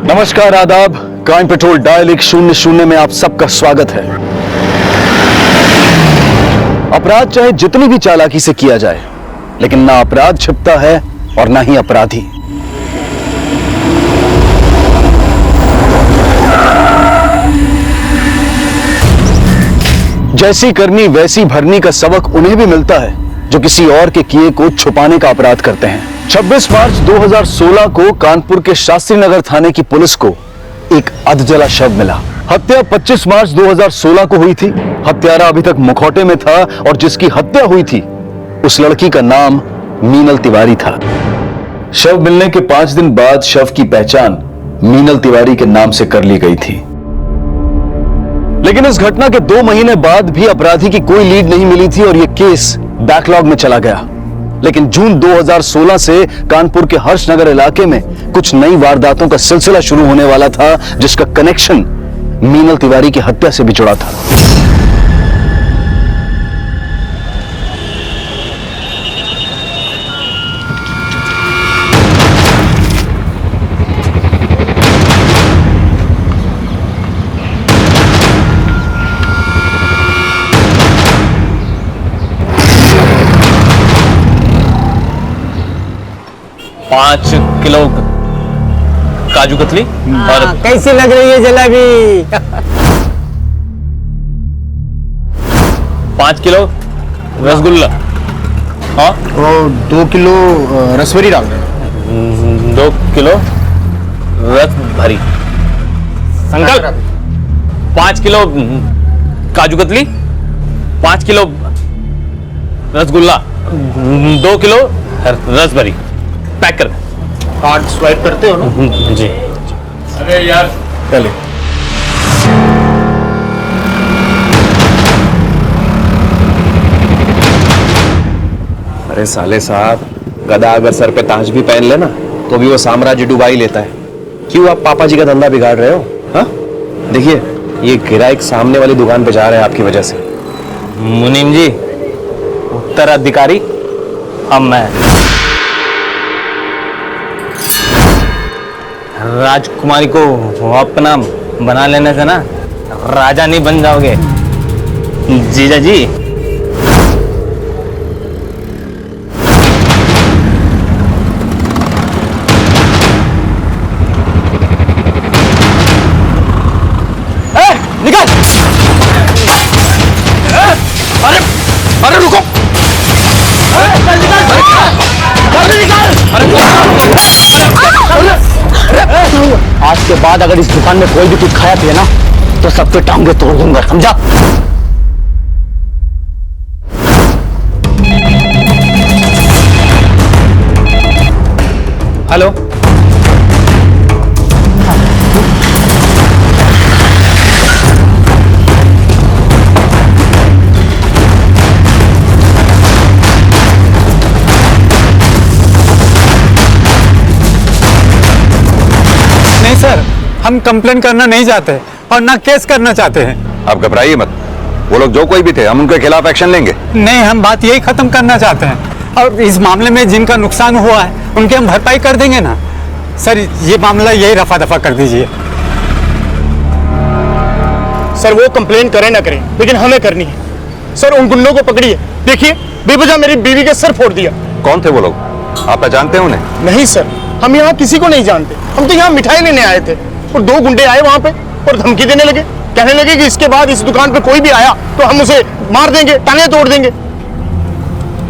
नमस्कार, आदाब। Crime petrol dial 100 में आप सबका स्वागत है। अपराध चाहे जितनी भी चालाकी से किया जाए, लेकिन ना अपराध छिपता है और ना ही अपराधी। जैसी करनी वैसी भरनी का सबक उन्हें भी मिलता है जो किसी और के किए को छुपाने का अपराध करते हैं। 26 मार्च 2016 को कानपुर के शास्त्री नगर थाने की पुलिस को एक अधजला शव मिला। हत्या 25 मार्च 2016 को हुई थी। हत्यारा अभी तक मुखौटे में था और जिसकी हत्या हुई थी उस लड़की का नाम मीनल तिवारी था। शव मिलने के 5 दिन बाद शव की पहचान मीनल तिवारी के नाम से कर ली गई थी। लेकिन इस घटना के 2 महीने बाद भी अपराधी की कोई लीड नहीं मिली थी और यह केस बैकलॉग में चला गया। लेकिन जून 2016 से कानपुर के हर्षनगर इलाके में कुछ नई वारदातों का सिलसिला शुरू होने वाला था, जिसका कनेक्शन मीनल तिवारी की हत्या से भी जुड़ा था। पाँच किलो काजू कतली और कैसी लग रही है जलेबी? 5 किलो रसगुल्ला। हाँ, और 2 किलो रसभरी डाल दें। 2 किलो रस भरी। Uncle 5 kilo kaju katli, 5 kilo rasgulla, 2 kilo रस भरी। पैक कर। कार्ड स्वाइप करते हो ना? जी। अरे यार चले। अरे साले साहब, गधा अगर सर पे ताज भी पहन लेना तो भी वो साम्राज्य डुबा ही लेता है। क्यों आप पापा जी का धंधा बिगाड़ रहे हो? हाँ, देखिए ये गिराइक सामने वाली दुकान पे जा रहे हैं आपकी वजह से। मुनीम जी, उत्तराधिकारी अब मैं। राजकुमारी को अपना बना लेने से ना राजा नहीं बन जाओगे जीजा जी। निकल! अरे अरे रुको! आज के बाद अगर इस दुकान में कोई भी कुछ खाया पिए ना तो सबके टांगे तोड़ दूंगा, समझा? हेलो, नहीं सर, हम कंप्लेन करना नहीं चाहते और ना केस करना चाहते हैं। आप घबराइए मत, वो लोग जो कोई भी थे हम उनके खिलाफ एक्शन लेंगे। नहीं, हम बात यही खत्म करना चाहते हैं और इस मामले में जिनका नुकसान हुआ है उनकी हम भरपाई कर देंगे ना। सर ये मामला यही रफा दफा कर दीजिए। सर वो कंप्लेन करें ना करें, लेकिन हमें करनी है। सर उन गुंडों को पकड़िए। देखिए बेवजह मेरी बीवी के सर फोड़ दिया। कौन थे वो लोग? आप पहचानते हैं उन्हें? नहीं सर, हम यहाँ किसी को नहीं जानते। हम तो यहाँ मिठाई लेने आए थे और 2 गुंडे आए वहाँ पे और धमकी देने लगे। कहने लगे कि इसके बाद इस दुकान पे कोई भी आया तो हम उसे मार देंगे, टांगे तोड़ देंगे।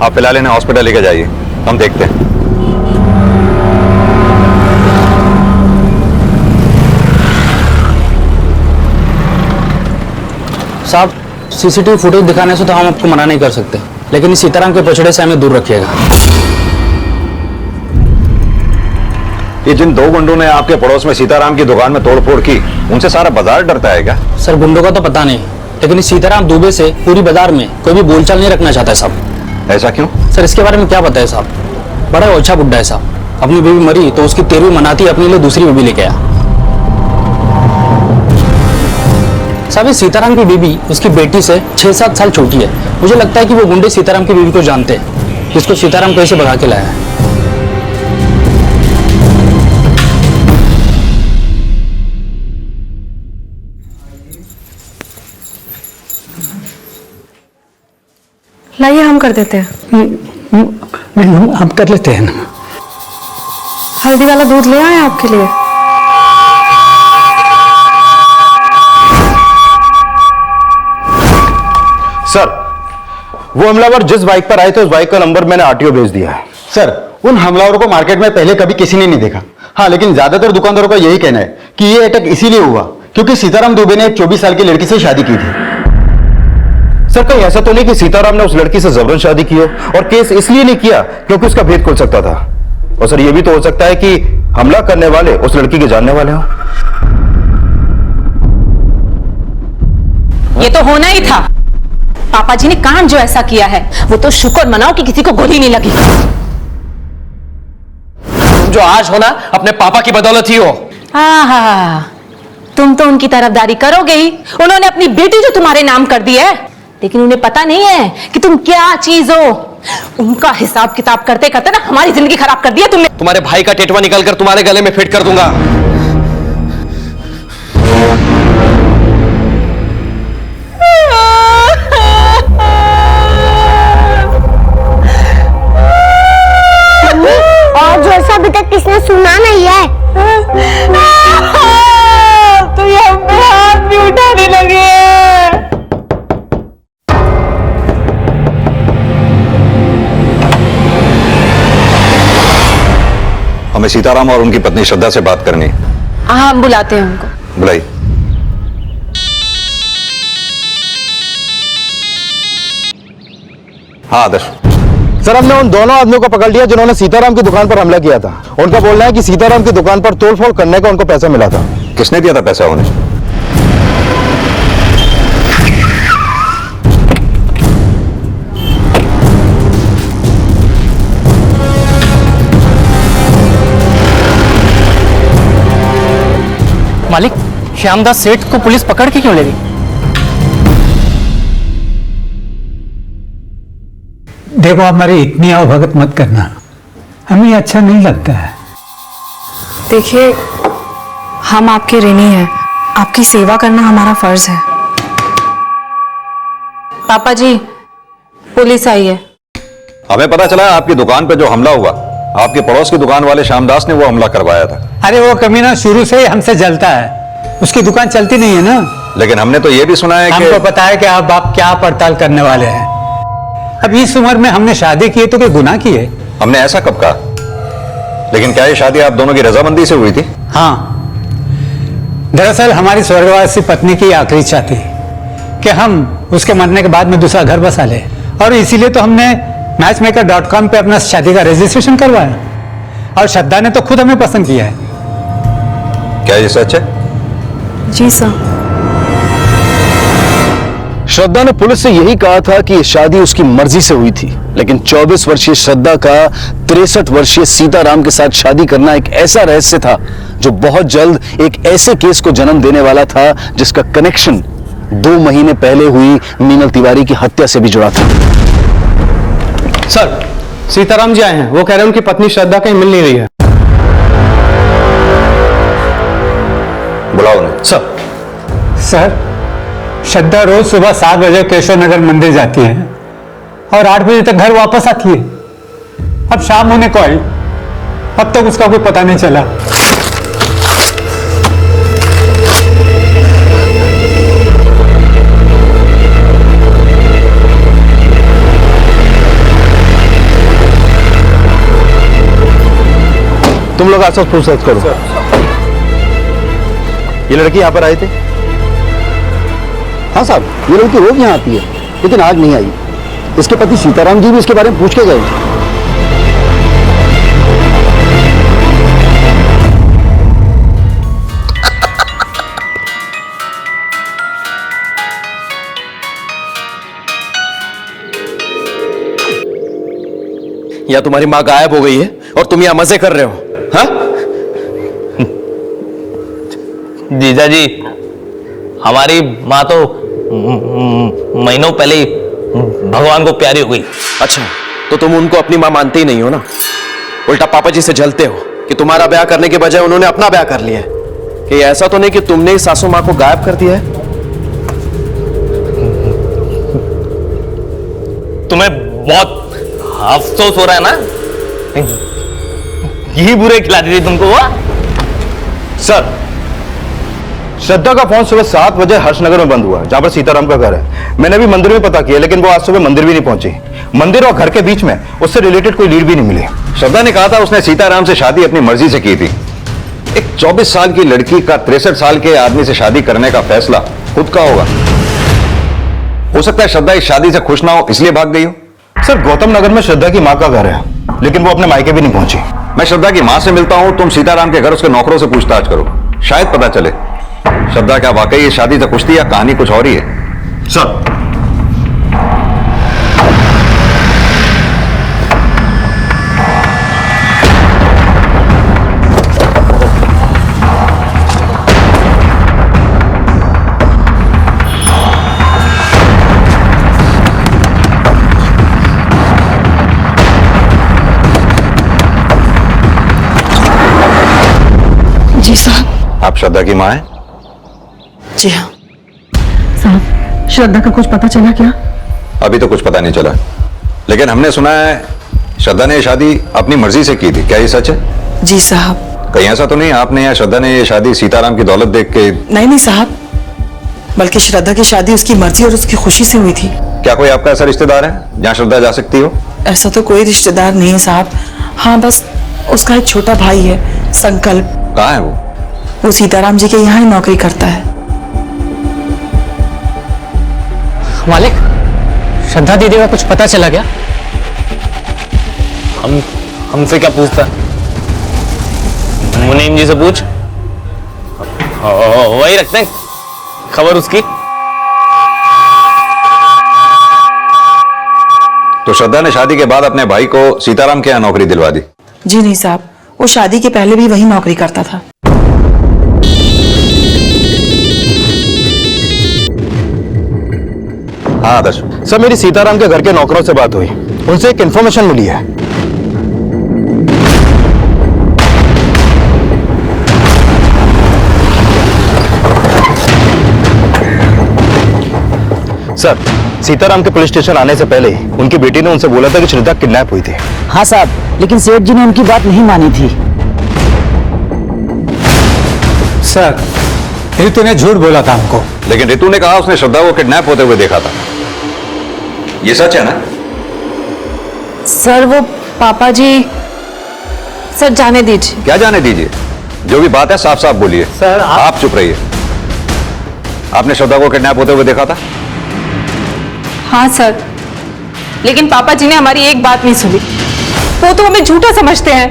आप फिलहाल इन्हें हॉस्पिटल लेके जाइए, हम देखते हैं। साहब, सीसीटीवी फुटेज दिखाने से तो हम आपको मना नहीं कर सकते, लेकिन इस सीताराम के पछड़े से हमें दूर रखिएगा। ये जिन 2 गुंडों ने आपके पड़ोस में सीताराम की दुकान में तोड़फोड़ की, उनसे सारा बाजार डरता है क्या? सर गुंडों का तो पता नहीं, लेकिन इस सीताराम दुबे से पूरी बाजार में कोई भी बोलचाल नहीं रखना चाहता है साहब। ऐसा क्यों? सर इसके बारे में क्या पता है साहब? बड़ा ओछा बुड्ढा है साहब। अपनी बीवी मरी तो उसकी 13वीं मनाती अपने लिए दूसरी बीवी लेके आया। साहब इस सीताराम की बीवी उसकी बेटी से 6-7 साल छोटी है। मुझे लगता है कि वो गुंडे सीताराम की बीवी को जानते हैं, जिसको सीताराम कैसे भगा के लाया है। लाइए हम कर देते हैं। हम कर लेते हैं ना। हल्दी वाला दूध ले आए आपके लिए। सर, वो हमलावर जिस बाइक पर आए थे उस बाइक का नंबर मैंने आरटीओ भेज दिया है। सर, उन हमलावरों को मार्केट में पहले कभी किसी ने नहीं देखा। हाँ, लेकिन ज्यादातर दुकानदारों का यही कहना है कि ये अटैक इसीलिए हुआ क्योंकि सीताराम दुबे ने एक 24 साल की लड़की से शादी की थी। सर, कहीं ऐसा तो नहीं कि सीताराम ने उस लड़की से जबरन शादी की हो और केस इसलिए नहीं किया क्योंकि उसका भेद खुल सकता था। और सर, यह भी तो हो सकता है कि हमला करने वाले उस लड़की के जानने वाले हो। ये तो होना ही था। पापा जी ने कांड जो ऐसा किया है वो तो शुक्र मनाओ कि किसी को गोली नहीं लगी। जो आज होना अपने पापा की बदौलत ही हो। आहा, तुम तो उनकी तरफदारी करोगे ही। उन्होंने अपनी बेटी जो तुम्हारे नाम कर दी है, लेकिन उन्हें पता नहीं है कि तुम क्या चीज हो। उनका हिसाब किताब करते करते ना हमारी जिंदगी खराब कर दी है तुमने। तुम्हारे भाई का टेटवा निकालकर तुम्हारे गले में फिट कर दूंगा। और जो ऐसा अभी तक किसने सुना नहीं है। तो ये हम पे हाथ भी उठाने लगे। हमें सीताराम और उनकी पत्नी श्रद्धा से बात करनी है। हाँ, हम बुलाते हैं उनको। बुलाई। हाँ आदर्श। सर, हमने उन दोनों आदमियों को पकड़ लिया जिन्होंने सीताराम की दुकान पर हमला किया था। उनका बोलना है कि सीताराम की दुकान पर तोड़फोड़ करने का उनको पैसा मिला था। किसने दिया था पैसा उन्हें? मालिक, श्यामदास सेठ को पुलिस पकड़ के क्यों ले गई? देखो, आप हमारी इतनी अवभगत मत करना, हमें ये अच्छा नहीं लगता है। देखिए, हम आपके ऋणी हैं। आपकी सेवा करना हमारा फर्ज है। पापा जी, पुलिस आई है। हमें पता चला है आपकी दुकान पर जो हमला हुआ, आपके पड़ोस की दुकान वाले श्यामदास ने वो हमला करवाया था। अरे वो कमीना शुरू से ही हमसे जलता है, उसकी दुकान चलती नहीं है ना। लेकिन हमने तो ये भी सुना है कि हमको पता है कि अब आप क्या पड़ताल करने वाले हैं। अब इस उम्र में हमने शादी की है तो कोई गुनाह की है? हमने ऐसा कब कहा? लेकिन क्या ये शादी आप दोनों की रजामंदी से हुई थी? हाँ, दरअसल हमारी स्वर्गवासी पत्नी की आखिरी इच्छा थी कि हम उसके मरने के बाद में दूसरा घर बसा ले, और इसीलिए तो हमने मैचमेकर.com पे अपना शादी का रजिस्ट्रेशन करवाया, और श्रद्धा ने तो खुद हमें पसंद किया है। क्या ये सच है? जी सर। श्रद्धा ने पुलिस से यही कहा था कि ये शादी उसकी मर्जी से हुई थी, लेकिन 24 वर्षीय श्रद्धा का 63 वर्षीय सीताराम के साथ शादी करना एक ऐसा रहस्य था जो बहुत जल्द एक ऐसे केस को जन्म देने वाला था जिसका कनेक्शन 2 महीने पहले हुई मीनल तिवारी की हत्या से भी जुड़ा था। सर, सीताराम जी आए हैं। वो कह रहे हैं उनकी पत्नी श्रद्धा कहीं मिल नहीं रही है। बुलाओ उन्हें। सर, श्रद्धा रोज सुबह 7 बजे केशव नगर मंदिर जाती है और 8 बजे तक घर वापस आती है। अब शाम होने को आई, अब तक उसका कोई पता नहीं चला। तुम लोग आसपास पूछताछ करो। ये लड़की यहाँ पर आए थे? हाँ साहब, ये लड़की रोज यहाँ आती है, लेकिन आज नहीं आई। इसके पति सीताराम जी भी इसके बारे में पूछ के गए। या तुम्हारी मां गायब हो गई है और तुम यहां मजे कर रहे हो? हाँ? जीजा जी, हमारी माँ तो महीनों पहले ही भगवान को प्यारी हो गई। अच्छा, तो तुम उनको अपनी मां मानते ही नहीं हो ना। उल्टा पापा जी से जलते हो कि तुम्हारा ब्याह करने के बजाय उन्होंने अपना ब्याह कर लिया है। कि ऐसा तो नहीं कि तुमने सासू मां को गायब कर दिया है? तुम्हें बहुत अफसोस हो रहा है ना? यही बुरे खिलाती थी तुमको वो? सर, श्रद्धा का फोन सुबह 7 बजे हर्षनगर में बंद हुआ, जहां पर सीताराम का घर है। मैंने भी मंदिर में पता किया, लेकिन वो आज सुबह मंदिर भी नहीं पहुंची। मंदिर और घर के बीच में उससे रिलेटेड कोई लीड भी नहीं मिली। श्रद्धा ने कहा था उसने सीताराम से शादी अपनी मर्जी से की थी। एक 24 साल की लड़की का 63 साल के आदमी से शादी करने का फैसला खुद का होगा। हो सकता है श्रद्धा इस शादी से खुश ना हो, इसलिए भाग गई हो। सर, गौतम नगर में श्रद्धा की मां का घर है, लेकिन वो अपने मायके भी नहीं पहुंची। मैं श्रद्धा की मां से मिलता हूं, तुम सीताराम के घर उसके नौकरों से पूछताछ करो, शायद पता चले श्रद्धा क्या वाकई इस शादी से खुश थी या कहानी कुछ और ही है। सर, जी साहब। आप श्रद्धा की मां हैं? जी हाँ साहब। श्रद्धा का कुछ पता चला क्या? अभी तो कुछ पता नहीं चला, लेकिन हमने सुना है श्रद्धा ने ये शादी अपनी मर्जी से की थी। क्या ये सच है? जी साहब। कहीं ऐसा तो नहीं आपने या श्रद्धा ने ये शादी सीताराम की दौलत देख के? नहीं साहब, बल्कि श्रद्धा की शादी उसकी मर्जी और उसकी खुशी से हुई थी। क्या कोई आपका ऐसा रिश्तेदार है जहां श्रद्धा जा सकती हो? ऐसा तो कोई रिश्तेदार नहीं है साहब। हाँ, बस उसका एक छोटा भाई है, संकल्प। कहाँ है वो? वो सीताराम जी के यहाँ ही नौकरी करता है। मालिक, श्रद्धा दीदी का कुछ पता चला क्या? हमसे क्या पूछता? मुनीम जी से पूछ, वही रखते हैं खबर उसकी। तो श्रद्धा ने शादी के बाद अपने भाई को सीताराम के यहाँ नौकरी दिलवा दी? जी नहीं साहब, वो शादी के पहले भी वही नौकरी करता था। हाँ आदर्श। सर, मेरी सीताराम के घर के नौकरों से बात हुई, उनसे एक इंफॉर्मेशन मिली है। सर, सीताराम के पुलिस स्टेशन आने से पहले ही उनकी बेटी ने उनसे बोला था कि श्रद्धा किडनैप हुई थी। हाँ साहब, लेकिन सेठ जी ने उनकी बात नहीं मानी थी। सर, रितु ने झूठ बोला था हमको। लेकिन रितु ने कहा उसने श्रद्धा को किडनैप होते हुए देखा था। ये सच है ना? सर, वो पापा जी। सर, जाने दीजिए। क्या जाने दीजिए? जो भी बात है साफ साफ बोलिए। सर, आप चुप रहिए। आपने श्रद्धा को किडनैप होते हुए देखा था? हाँ सर, लेकिन पापा जी ने हमारी एक बात नहीं सुनी। वो तो हमें झूठा समझते हैं।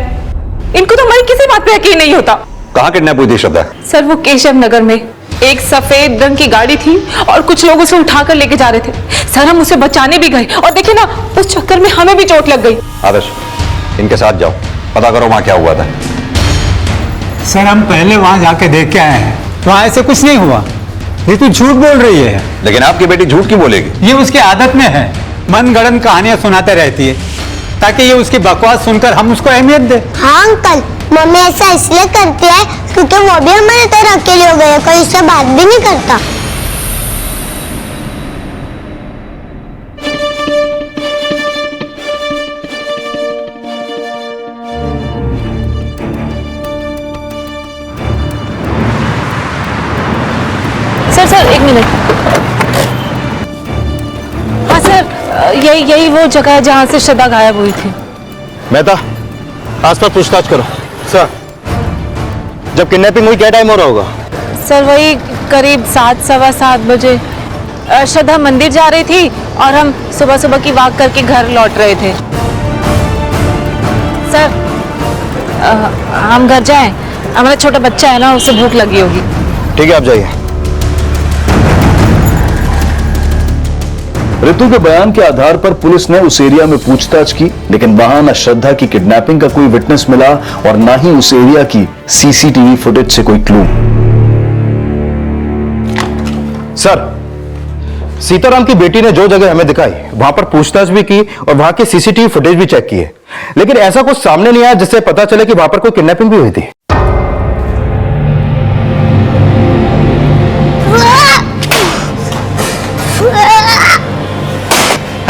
इनको तो हमारी किसी बात पे यकीन नहीं होता। कहाँ किडनैप हुई थी श्रद्धा? सर, वो केशव नगर में एक सफेद रंग की गाड़ी थी और कुछ लोग उसे उठाकर लेके जा रहे थे। सर, हम उसे बचाने भी गए और देखिए ना, उस चक्कर में हमें भी चोट लग गई। आदर्श, इनके साथ जाओ, पता करो वहां क्या हुआ था। सर, हम पहले वहां जाके देख के आए हैं, वहां ऐसे कुछ नहीं हुआ। रितु झूठ बोल रही है। लेकिन आपकी बेटी झूठ क्यों बोलेगी? ये उसकी आदत में है, मनगढ़ंत कहानियां सुनाते रहती है ताकि ये उसकी बकवास सुनकर हम उसको अहमियत दे। हाँ अंकल, मम्मी ऐसा इसलिए करती है क्योंकि वो भी हमारे तरह अकेले हो गए, कोई उससे बात भी नहीं करता। सर, एक मिनट। हाँ सर, यही वो जगह है जहां से श्रद्धा गायब हुई थी। मेहता, आसपास पूछताछ करो। सर, जब किडनैपिंग हुई क्या टाइम हो रहा होगा? सर, वही करीब 7, सवा 7 बजे। श्रद्धा मंदिर जा रही थी और हम सुबह सुबह की वॉक करके घर लौट रहे थे। सर, हम घर जाएं? हमारा छोटा बच्चा है ना, उसे भूख लगी होगी। ठीक है, आप जाइए। रितु के बयान के आधार पर पुलिस ने उस एरिया में पूछताछ की, लेकिन वहां न श्रद्धा की किडनैपिंग का कोई विटनेस मिला और ना ही उस एरिया की सीसीटीवी फुटेज से कोई क्लू। सर, सीताराम की बेटी ने जो जगह हमें दिखाई वहां पर पूछताछ भी की और वहां की सीसीटीवी फुटेज भी चेक की है, लेकिन ऐसा कुछ सामने नहीं आया जिससे पता चले कि वहां पर कोई किडनैपिंग भी हुई थी।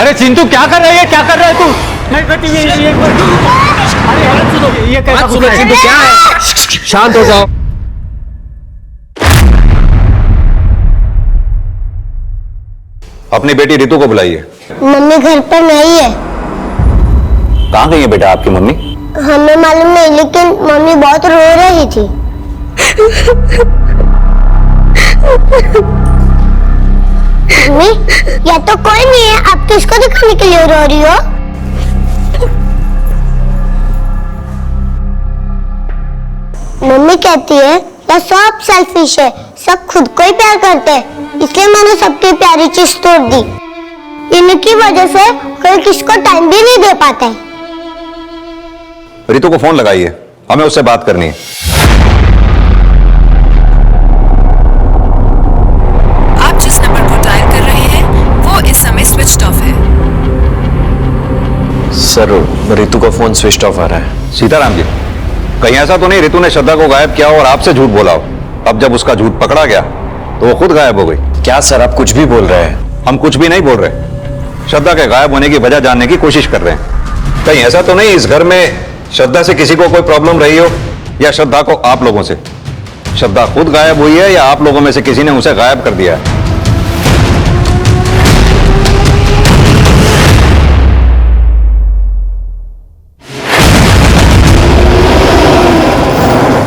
अरे अरे चिंटू क्या कर रही है, क्या कर रहा है तू? नहीं बेटी ये अरे ये कैसा सुनो चिंटू, क्या है? शांत हो जाओ। अपनी बेटी रितु को बुलाइए। मम्मी घर पर नहीं है। कहाँ गई है बेटा आपकी मम्मी? हमें मालूम नहीं, लेकिन मम्मी बहुत रो रही थी। मम्मी, या तो कोई नहीं है, आप किसको दिखाने के लिए रो रही हो? मम्मी कहती है यह सब सेल्फिश है, सब खुद को ही प्यार करते हैं, इसलिए मैंने सबकी प्यारी चीज तोड़ दी। इनकी वजह से कोई किसको टाइम भी नहीं दे पाता है। रितु को फोन लगाइए, हमें उससे बात करनी है। आप जिस नंबर को डायल कर रहे हैं वो इस समय स्विच ऑफ है। सर रितु का फोन स्विच ऑफ आ रहा है। सीताराम जी, कहीं ऐसा तो नहीं रितु ने श्रद्धा को गायब किया और आपसे झूठ बोला हो? अब जब उसका झूठ पकड़ा गया तो वो खुद गायब हो गई। क्या सर आप कुछ भी बोल रहे हैं? हम कुछ भी नहीं बोल रहे, श्रद्धा के गायब होने की वजह जानने की कोशिश कर रहे हैं। कहीं ऐसा तो नहीं इस घर में श्रद्धा से किसी को कोई प्रॉब्लम रही हो, या श्रद्धा को आप लोगों से? श्रद्धा खुद गायब हुई है या आप लोगों में से किसी ने उसे गायब कर दिया है?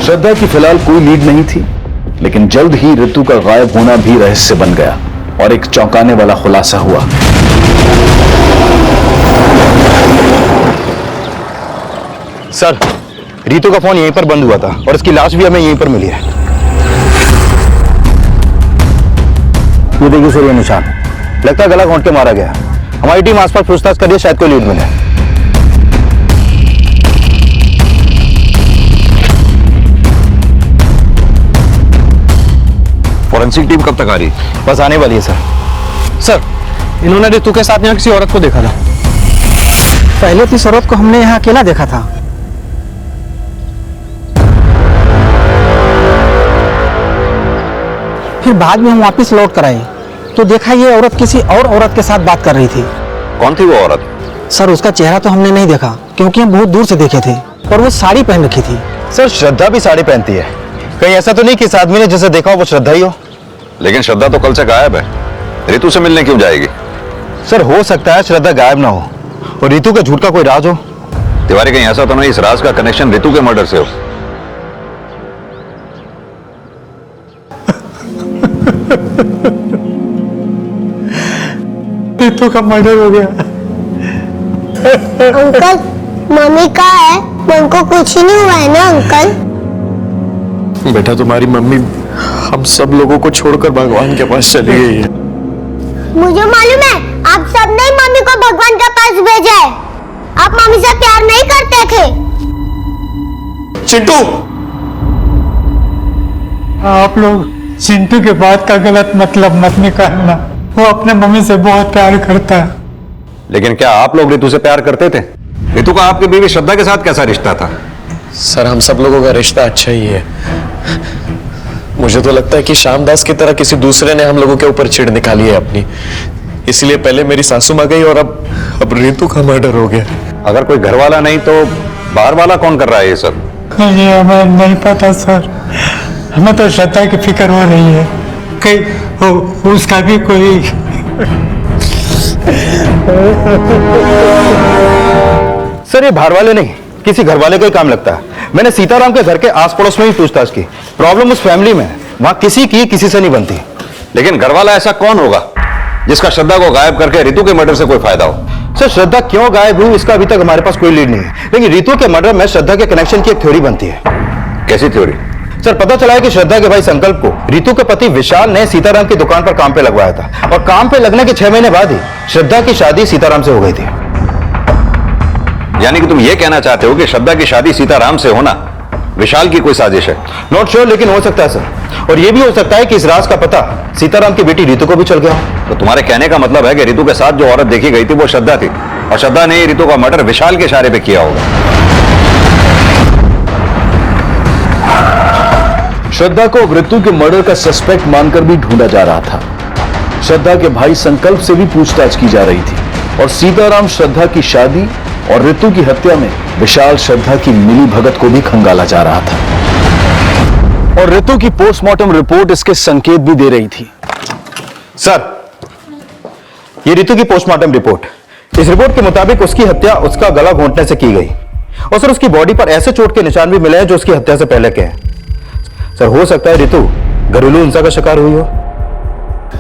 श्रद्धा की फिलहाल कोई लीड नहीं थी, लेकिन जल्द ही रितु का गायब होना भी रहस्य बन गया और एक चौंकाने वाला खुलासा हुआ। सर, रितु का फोन यहीं पर बंद हुआ था और इसकी लाश भी हमें यहीं पर मिली है। ये देखिए सर, ये निशान लगता है गला घोंट के मारा गया। हमारी टीम आसपास पूछताछ कर रही है, शायद कोई लीड मिले। फॉरेंसिक टीम कब तक आ रही? बस आने वाली है सर। सर, इन्होंने रितु के साथ यहाँ किसी औरत को देखा था। पहले तो इस औरत को हमने यहाँ अकेला देखा था। फिर बाद में हम वापस लौट कर आए तो देखा ये औरत किसी और औरत के साथ बात कर रही थी। कौन थी वो औरत? सर उसका चेहरा तो हमने नहीं देखा क्योंकि हम बहुत दूर से देखे थे, और वो साड़ी पहन रखी थी। सर, श्रद्धा भी साड़ी पहनती है। कहीं ऐसा तो नहीं कि इस आदमी ने जिसे देखा हो वो श्रद्धा ही हो? लेकिन श्रद्धा तो कल से गायब है, रितु से मिलने क्यों जाएगी? सर, हो सकता है श्रद्धा गायब ना हो और रितु के झूठ का कोई राज हो। तिवारी, कहीं ऐसा तो नहीं इस राज का कनेक्शन रितु के मर्डर से हो? रितु का मर्डर हो गया। अंकल, मम्मी कहाँ है? उनको कुछ ही नहीं हुआ है ना अंकल? बेटा तुम्हारी मम्मी हम सब लोगों को छोड़कर भगवान के पास चली गई है। मुझे मालूम है, आप सबने ही मम्मी को भगवान के पास भेजा है। आप मम्मी से प्यार नहीं करते थे। चिंटू, आप लोग चिंटू के बात का गलत मतलब मत निकालना। वो अपने मम्मी से बहुत प्यार करता है। लेकिन क्या आप लोग रितु से प्यार करते थे? रितु का आपकी बीवी श्रद्धा के साथ कैसा रिश्ता था? सर हम सब लोगों का रिश्ता अच्छा ही है। मुझे तो लगता है कि श्यामदास की तरह किसी दूसरे ने हम लोगों के ऊपर चिढ़ निकाली है अपनी, इसलिए पहले मेरी सासू मां गई और अब रितु का मर्डर हो गया। अगर कोई घर वाला नहीं तो बाहर वाला कौन कर रहा है ये सब? ये हमें नहीं पता सर, हमें तो श्रद्धा की फिक्र हो रही है कहीं उसका भी कोई। सर, ये बाहर वाले नहीं, किसी घर वाले का ही काम लगता है। मैंने सीताराम के घर के आस पड़ोस में भी पूछताछ की। प्रॉब्लम उस फैमिली में है, वहां किसी की किसी से नहीं बनती। लेकिन घर वाला ऐसा कौन होगा जिसका श्रद्धा को गायब करके रितु के मर्डर से कोई फायदा हो? सर, श्रद्धा क्यों गायब हुई इसका अभी तक हमारे पास कोई लीड नहीं है, लेकिन रितु के मर्डर में श्रद्धा के कनेक्शन की एक थ्योरी बनती है। कैसी थ्योरी? सर, पता चला है कि श्रद्धा के भाई संकल्प को रितु के पति विशाल ने सीताराम की दुकान पर काम पे लगवाया था, और काम पे लगने के 6 महीने बाद ही श्रद्धा की शादी सीताराम से हो गई थी। यानी कि तुम ये कहना चाहते हो कि श्रद्धा की शादी सीताराम से होना विशाल की कोई साजिश है? नॉट श्योर, लेकिन हो सकता है सर। और यह भी हो सकता है कि इस राज का पता सीताराम की बेटी रितु को भी चल गया हो। तो तुम्हारे कहने का मतलब है कि रितु के साथ जो औरत देखी गई थी वो श्रद्धा थी, और श्रद्धा ने रितु का मर्डर विशाल के इशारे पे किया होगा। श्रद्धा को रितु के मर्डर का सस्पेक्ट मानकर भी ढूंढा जा रहा था। श्रद्धा के भाई संकल्प से भी पूछताछ की जा रही थी, और सीताराम श्रद्धा की शादी और रितु की हत्या में विशाल श्रद्धा की मिली भगत को भी खंगाला जा रहा था। और रितु की पोस्टमार्टम रिपोर्ट इसके संकेत भी दे रही थी। सर, ये रितु की पोस्टमार्टम रिपोर्ट, इस रिपोर्ट के मुताबिक उसकी हत्या उसका गला घोंटने से की गई और सर उसकी बॉडी पर ऐसे चोट के निशान भी मिले हैं जो उसकी हत्या से पहले के हैं। सर हो सकता है रितु घरेलू हिंसा का शिकार हुई हो।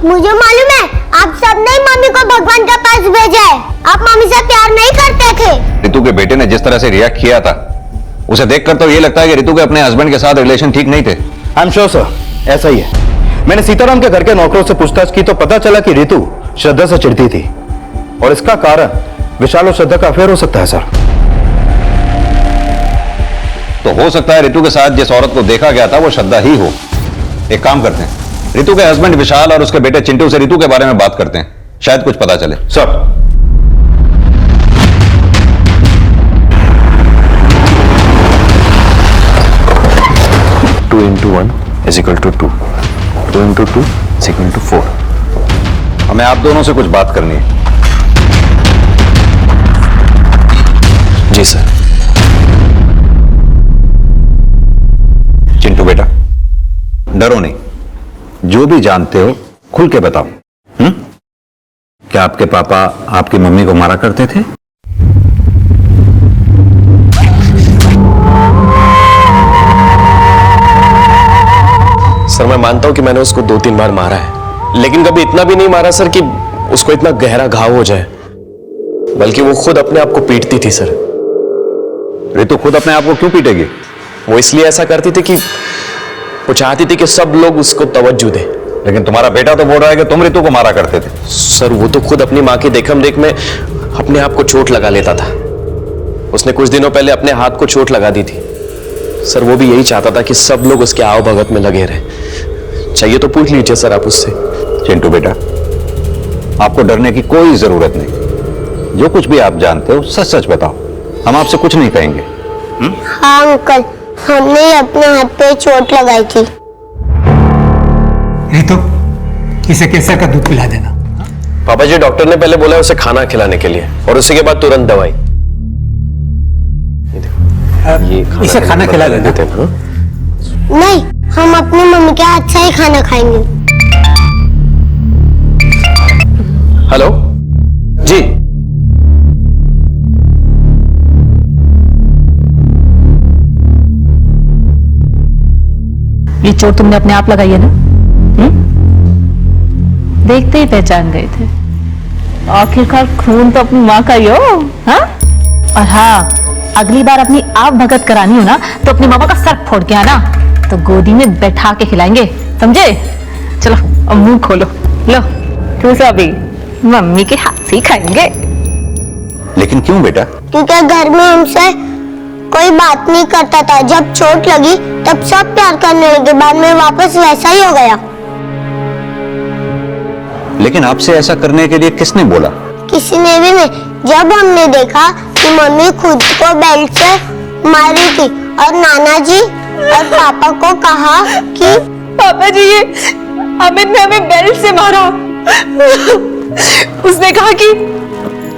मुझे मालूम है, आप सबने मम्मी को भगवान के पास भेजा है। आप मम्मी से प्यार नहीं करते थे। रितु के बेटे ने जिस तरह से रिएक्ट किया था, उसे देखकर तो ये लगता है कि रितु के अपने हस्बैंड के साथ रिलेशन ठीक नहीं थे। आई एम श्योर सर, ऐसा ही है। मैंने सीताराम के घर के नौकरों से पूछताछ की तो पता चला कि रितु श्रद्धा से चिढ़ती थी और इसका कारण विशाल और श्रद्धा का अफेयर हो सकता है सर। तो हो सकता है रितु के साथ जिस औरत को देखा गया था वो श्रद्धा ही हो। एक काम करते हैं, रितु के हस्बैंड विशाल और उसके बेटे चिंटू से रितु के बारे में बात करते हैं, शायद कुछ पता चले। Sir, two into 1 is equal to 2, 2 into 2 is equal to 4। हमें आप दोनों से कुछ बात करनी है। जी सर। चिंटू बेटा, डरो नहीं, जो भी जानते हो खुल के बताओ। क्या आपके पापा आपकी मम्मी को मारा करते थे? सर मैं मानता हूं कि मैंने उसको 2-3 बार मारा है, लेकिन कभी इतना भी नहीं मारा सर कि उसको इतना गहरा घाव हो जाए, बल्कि वो खुद अपने आप को पीटती थी सर। रितु खुद अपने आप को क्यों पीटेगी? वो इसलिए ऐसा करती थी कि वो चाहती थी कि सब लोग उसको तवज्जो दें। लेकिन तुम्हारा बेटा तो बोल रहा है कि तुम रितु को मारा करते थे। सर वो तो खुद अपनी माँ की देखम देख में अपने आप को चोट लगा लेता था। उसने कुछ दिनों पहले अपने हाथ को चोट लगा दी थी। सर वो भी यही चाहता था कि सब लोग उसके आओ भगत में लगे रहे। चाहिए तो पूछ लीजिए सर आप उससे। चिंटू बेटा, आपको डरने की कोई जरूरत नहीं। जो कुछ भी आप जानते हो सच सच बताओ, हम आपसे कुछ नहीं कहेंगे। हाँ अंकल, हमने अपने हाथ पे चोट लगाई थी। रितु, इसे केसर का दूध पिला देना। पापा जी, डॉक्टर ने पहले बोला उसे खाना खिलाने के लिए और उसी के बाद तुरंत दवाई। इसे खाना खिला देना। नहीं, हम अपनी मम्मी के हाथ से ही खाना खाएंगे। हेलो जी। ये चोट तुमने अपने आप लगाई है ना? देखते ही पहचान गए थे। आखिरकार खून तो अपनी माँ का ही हो, हाँ? और हाँ, अगली बार अपनी आप भगत करानी हो ना तो अपनी मामा का सर फोड़ के आना, तो गोदी में बैठा के खिलाएंगे, समझे? चलो अब मुंह खोलो, लो ठूसा भी मम्मी के हाथ से ही खाएंगे। लेकिन क्यों बेटा? क्योंकि घर में हमसे कोई बात नहीं करता था। जब चोट लगी तब सब प्यार करने लगे, बाद में वापस वैसा ही हो गया। लेकिन आपसे ऐसा करने के लिए किसने बोला? किसी ने भी नहीं। जब हमने देखा कि मम्मी खुद को बेल्ट से मारी थी और नाना जी और पापा को कहा कि पापा जी, ये अमित ने हमें बेल्ट से मारा। उसने कहा कि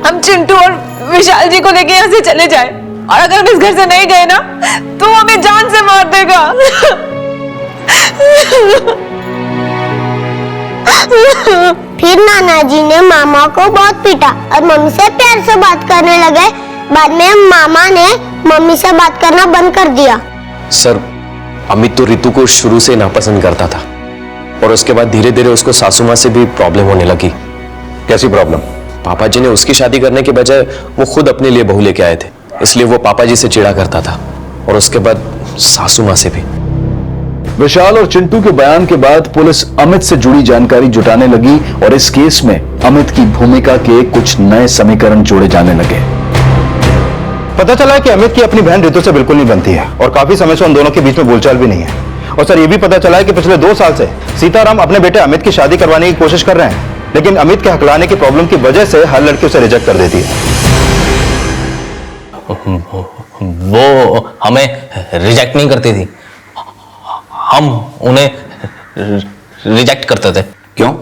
हम चिंटू और विशाल जी को लेके यहाँ से चले जाए, और अगर हम इस घर से नहीं गए ना तो हमें जान से मार देगा। फिर नाना जी ने मामा को बहुत पीटा और मम्मी से प्यार से बात करने लगे। बाद में मामा ने मम्मी से बात करना बंद कर दिया। सर अमित तो रितु को शुरू से नापसंद करता था और उसके बाद धीरे धीरे उसको सासू माँ से भी प्रॉब्लम होने लगी। कैसी प्रॉब्लम? पापा जी ने उसकी शादी करने के बजाय वो खुद अपने लिए बहू लेके आए थे, इसलिए वो पापा जी से चिढ़ा करता था और उसके बाद सासू माँ से भी। विशाल और चिंटू के बयान के बाद पुलिस अमित से जुड़ी जानकारी जुटाने लगी और इस केस में अमित की भूमिका के कुछ नए समीकरण जोड़े जाने लगे। पता चला है कि अमित की अपनी बहन रितु से बिल्कुल नहीं बनती है और काफी समय से उन दोनों के बीच में बोलचाल भी नहीं है। और सर ये भी पता चला है कि पिछले 2 साल से सीताराम अपने बेटे अमित की शादी करवाने की कोशिश कर रहे हैं, लेकिन अमित के हकलाने की प्रॉब्लम की वजह से हर लड़की उसे रिजेक्ट कर देती है। वो हमें रिजेक्ट नहीं करती थी, हम उन्हें रिजेक्ट करते थे। क्यों?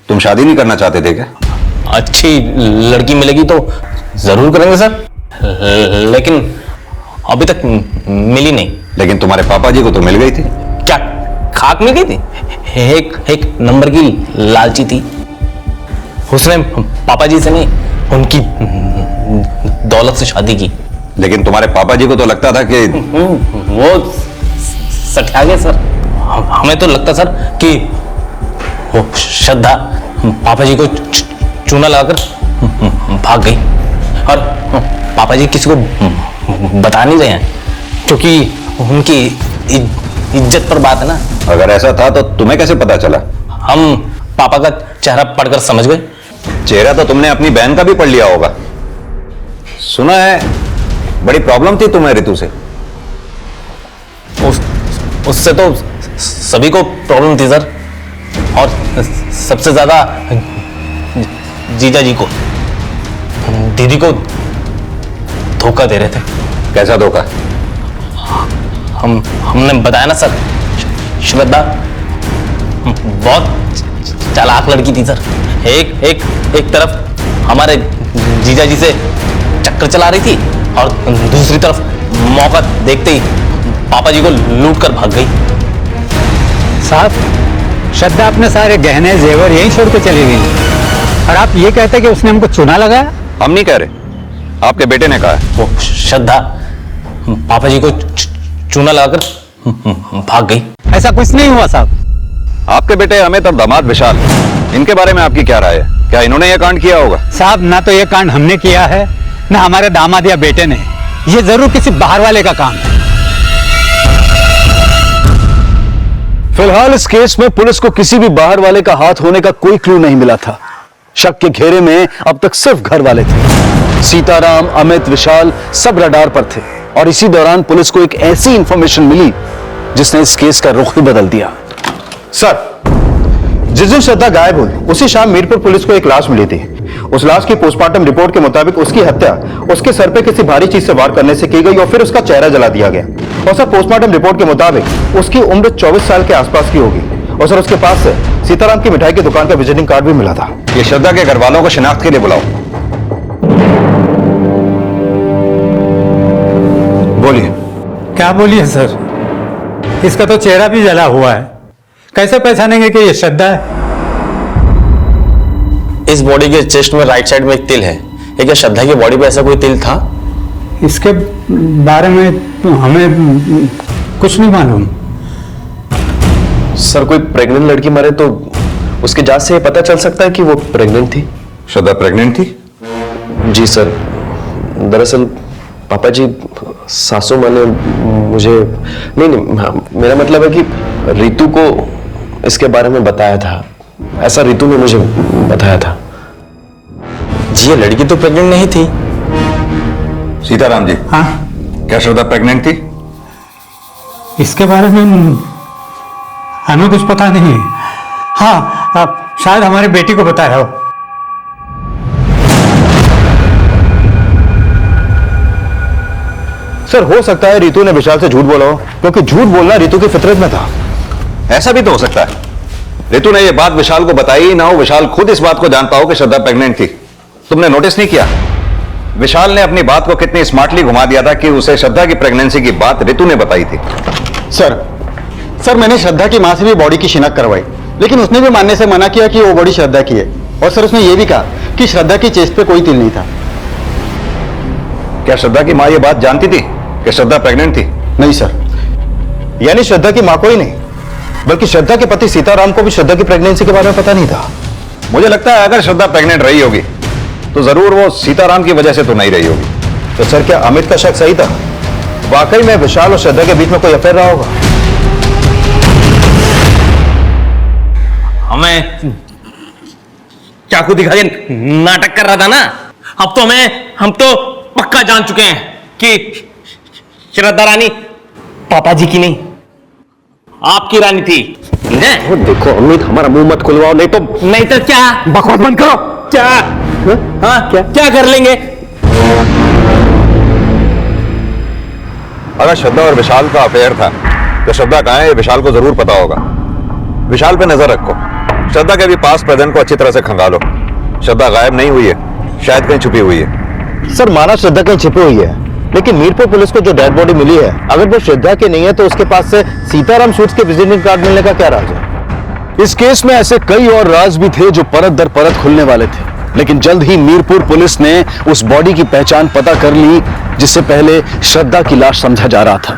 तुम शादी नहीं करना चाहते थे क्या? अच्छी लड़की मिलेगी तो जरूर करेंगे सर, लेकिन अभी तक मिली नहीं। लेकिन तुम्हारे पापा जी को तो मिल गई थी। क्या खाक मिल गई थी? एक नंबर की लालची थी। उसने पापा जी से नहीं, उनकी दौलत से शादी की। लेकिन तुम्हारे पापा जी को तो लगता था कि वो सठा गए सर। हमें तो लगता सर कि वो श्रद्धा पापा जी को चूना लगाकर भाग गई, और पापा जी किसी को बता नहीं रहे हैं क्योंकि उनकी इज्जत पर बात है ना। अगर ऐसा था तो तुम्हें कैसे पता चला? हम पापा का चेहरा पढ़कर समझ गए। चेहरा तो तुमने अपनी बहन का भी पढ़ लिया होगा। सुना है बड़ी प्रॉब्लम थी तुम्हें रितु से। उससे तो सभी को प्रॉब्लम थी सर, और सबसे ज्यादा जीजा जी को। दीदी को धोखा दे रहे थे। कैसा धोखा? हमने बताया ना सर, श्रद्धा बहुत चालाक लड़की थी सर। एक तरफ हमारे जीजा जी से चक्कर चला रही थी, और दूसरी तरफ मौका देखते ही पापा जी को लूट कर भाग गई। साहब, श्रद्धा अपने सारे गहने जेवर यहीं छोड़ के चली गई, और आप ये कहते कि उसने हमको चूना लगाया? हम नहीं कह रहे, आपके बेटे ने कहा है। वो श्रद्धा पापा जी को चूना लगाकर भाग गई। ऐसा कुछ नहीं हुआ साहब। आपके बेटे अमित और दामाद विशाल, इनके बारे में आपकी क्या राय है? क्या इन्होंने यह कांड किया होगा? साहब, ना तो ये कांड हमने किया है, ना हमारे दामाद या बेटे ने। ये जरूर किसी बाहर वाले का काम है। फिलहाल इस केस में पुलिस को किसी भी बाहर वाले का हाथ होने का कोई क्लू नहीं मिला था। शक के घेरे में अब तक सिर्फ घर वाले थे। सीताराम, अमित, विशाल सब रडार पर थे, और इसी दौरान पुलिस को एक ऐसी इंफॉर्मेशन मिली जिसने इस केस का रुख ही बदल दिया। सर, जिस दिन श्रद्धा गायब हुई उसी शाम मीरपुर पुलिस को एक लाश मिली थी। उस लाश की पोस्टमार्टम रिपोर्ट के मुताबिक उसकी हत्या उसके सर पे किसी भारी चीज से वार करने से की गई, और फिर उसका चेहरा जला दिया गया। और सर, पोस्टमार्टम रिपोर्ट के मुताबिक उसकी उम्र 24 साल के आसपास की होगी। और सर, उसके पास से सीताराम की मिठाई की दुकान का विजिटिंग कार्ड भी मिला था। ये श्रद्धा के घर वालों को शिनाख्त के लिए बुलाओ। बोलिए। क्या बोलिए सर, इसका तो चेहरा भी जला हुआ है। कैसे पहचानेंगे कि ये श्रद्धा है? इस बॉडी के चेस्ट में राइट साइड में एक तिल है। ये क्या श्रद्धा की बॉडी पे ऐसा कोई तिल था? इसके बारे में तो हमें कुछ नहीं मालूम। सर, कोई प्रेग्नेंट लड़की मरे तो उसकी जांच से ये पता चल सकता है कि वो प्रेग्नेंट थी। श्रद्धा प्रेग्नेंट थी? जी सर, दरअसल पापा जी सासू माँ ने मुझे नहीं, मेरा मतलब है कि रितु को इसके बारे में बताया था। ऐसा रितु ने मुझे बताया था। जी, ये लड़की तो प्रेग्नेंट नहीं थी। सीताराम जी, हाँ, क्या श्रद्धा प्रेग्नेंट थी? इसके बारे में हमें कुछ पता नहीं है। हाँ, आप शायद हमारी बेटी को बता रहे हो। सर, हो सकता है रितु ने विशाल से झूठ बोला हो, क्योंकि झूठ बोलना रितु की फितरत में था। ऐसा भी तो हो सकता है रितु ने यह बात विशाल को बताई ना हो, विशाल खुद इस बात को जानता हो कि श्रद्धा प्रेग्नेंट थी। तुमने नोटिस नहीं किया विशाल ने अपनी बात को कितनी स्मार्टली घुमा दिया था कि उसे श्रद्धा की प्रेगनेंसी की बात रितु ने बताई थी। सर, मैंने श्रद्धा की मां से भी बॉडी की शिनाख्त करवाई, लेकिन उसने भी मानने से मना किया कि वो बॉडी श्रद्धा की है। और सर, उसने ये भी कहा कि श्रद्धा की चेस्ट पे कोई तिल नहीं था। क्या श्रद्धा की मां यह बात जानती थी कि श्रद्धा प्रेग्नेंट थी? नहीं सर, यानी श्रद्धा की मां को ही नहीं, बल्कि श्रद्धा के पति सीताराम को भी श्रद्धा की प्रेगनेंसी के बारे में पता नहीं था। मुझे लगता है अगर श्रद्धा प्रेग्नेंट रही होगी तो जरूर वो सीताराम की वजह से तो नहीं रही होगी। तो सर, क्या अमित का शक सही था? वाकई में विशाल और श्रद्धा के बीच में कोई अफेयर रहा होगा? हमें चाकू दिखा के नाटक कर रहा था ना। अब तो हम तो पक्का जान चुके हैं कि श्रद्धा रानी पापा जी की नहीं, आपकी रानी थी। वो देखो अमित, हमारा मुंह मत खुलवाओ, नहीं तो क्या बकवास बंद करो। क्या हाँ क्या कर लेंगे? अगर श्रद्धा और विशाल का अफेयर था तो श्रद्धा कहाँ है, विशाल को जरूर पता होगा। विशाल पे नजर रखो, श्रद्धा के भी पास प्रेजेंट को अच्छी तरह से खंगालो। श्रद्धा गायब नहीं हुई है, शायद कहीं छुपी हुई है। सर माना श्रद्धा कहीं छिपी हुई है, लेकिन मीरपुर पुलिस को जो डेड बॉडी मिली है, अगर वो श्रद्धा की नहीं है तो उसके पास से सीताराम स्वीट्स के विजिटिंग कार्ड मिलने का क्या राज है? इस केस में ऐसे कई और राज भी थे जो परत दर परत खुलने वाले थे, लेकिन जल्द ही मीरपुर पुलिस ने उस बॉडी की पहचान पता कर ली जिससे पहले श्रद्धा की लाश समझा जा रहा था।